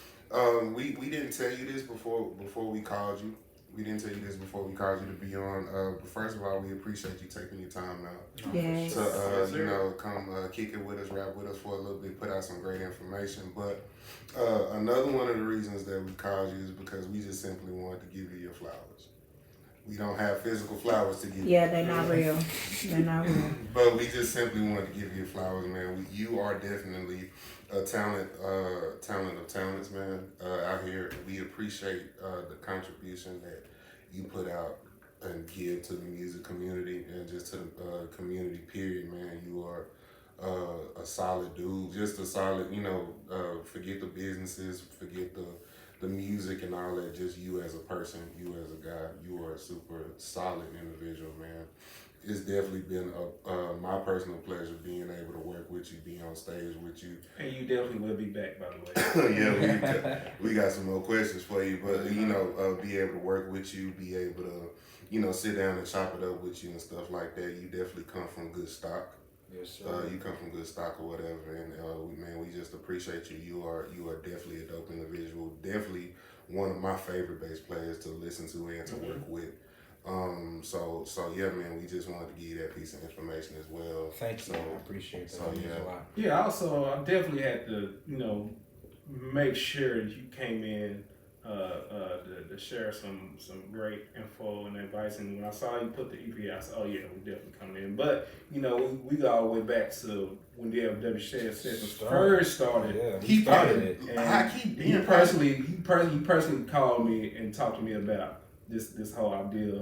we didn't tell you this before we called you. We didn't tell you this before we called you to be on. But first of all, we appreciate you taking your time out Yes. to come kick it with us, rap with us for a little bit, put out some great information. But another one of the reasons that we called you is because we just simply wanted to give you your flowers. We don't have physical flowers to give. Yeah, they're not real. They're not real. But we just simply wanted to give you flowers, man. You are definitely a talent of talents, man. Out here, we appreciate the contribution that you put out and give to the music community and just to the community. Period, man. You are a solid dude, just a solid. Forget the businesses, forget the music and all that. Just you as a person, you as a guy. You are a super solid individual, man. It's definitely been my personal pleasure being able to work with you, be on stage with you. And you definitely will be back, by the way. Yeah, we got some more questions for you, but be able to work with you, be able to, sit down and chop it up with you and stuff like that. You definitely come from good stock. Yes, sir. You come from good stock or whatever, and we just appreciate you. You are definitely a dope individual. Definitely one of my favorite bass players to listen to and to work with. So yeah, man, we just wanted to give you that piece of information as well. Thank you. I appreciate that. So yeah. A lot. Yeah, also, I definitely had to, make sure you came in to share some great info and advice. And when I saw you put the EP, I said, oh yeah, we definitely coming in. But, we go all the way back to when DFW Shed Sessions first started. Yeah, He started it. And he personally called me and talked to me about this whole idea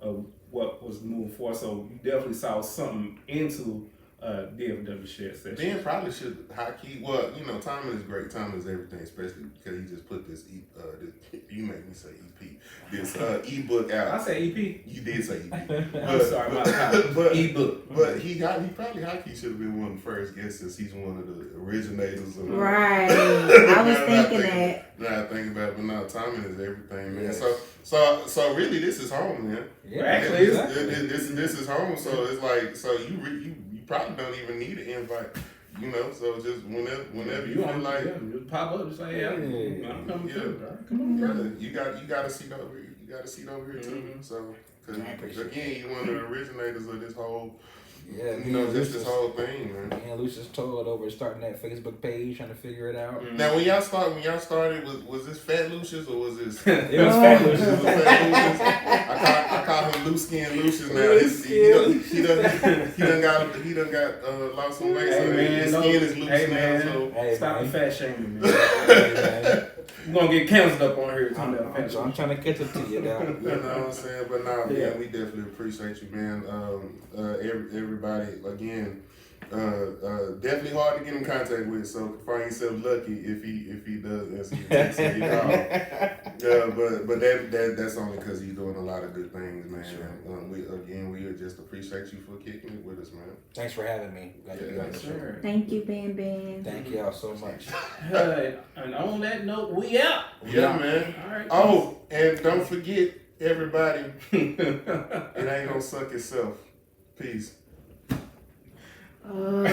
of what was moving forward. So you definitely saw something into DFW Shed Sessions. Ben probably should high key. Well, timing is great. Timing is everything, especially because he just put this. You make me say EP. This ebook out. I said EP. You did say EP. I'm sorry, my apologies. Ebook. But he probably high key should have been one of the first guests since he's one of the originators. Right. I was thinking that. Now I think about it, but no, timing is everything, man. Yes. So really, this is home, man. Yeah, actually, this is home. So it's like, so you probably don't even need an invite. So just whenever you feel like, just pop up, just like, yeah, I'm coming through. All right, come on, brother. You got a seat over here. You got a seat over here too. So, because again, you one of the originators of this whole, just this whole thing, man. Me and Lucius told over starting that Facebook page, trying to figure it out. Now, when y'all started, was this Fat Lucius or was this? It was Fat Lucius. It was Fat Lucius. I call him Loose Skin Lucius now. He done got lost some weight. So his skin is loose now. So Stop the fat shaming, man. We're gonna get canceled up on here. I'm trying to catch up to you now. You know what I'm saying? But nah, man, we definitely appreciate you, man. Everybody, again, definitely hard to get in contact with. So find yourself lucky if he does answer your call. But that's only because he's doing a lot of good things, man. Sure. We just appreciate you for kicking it with us, man. Thanks for having me. Sure. Thank you, Ben. Thank y'all so much. And on that note, we out. Yeah, man. All right. Oh, and don't forget, everybody, it ain't gonna suck itself. Peace. Why?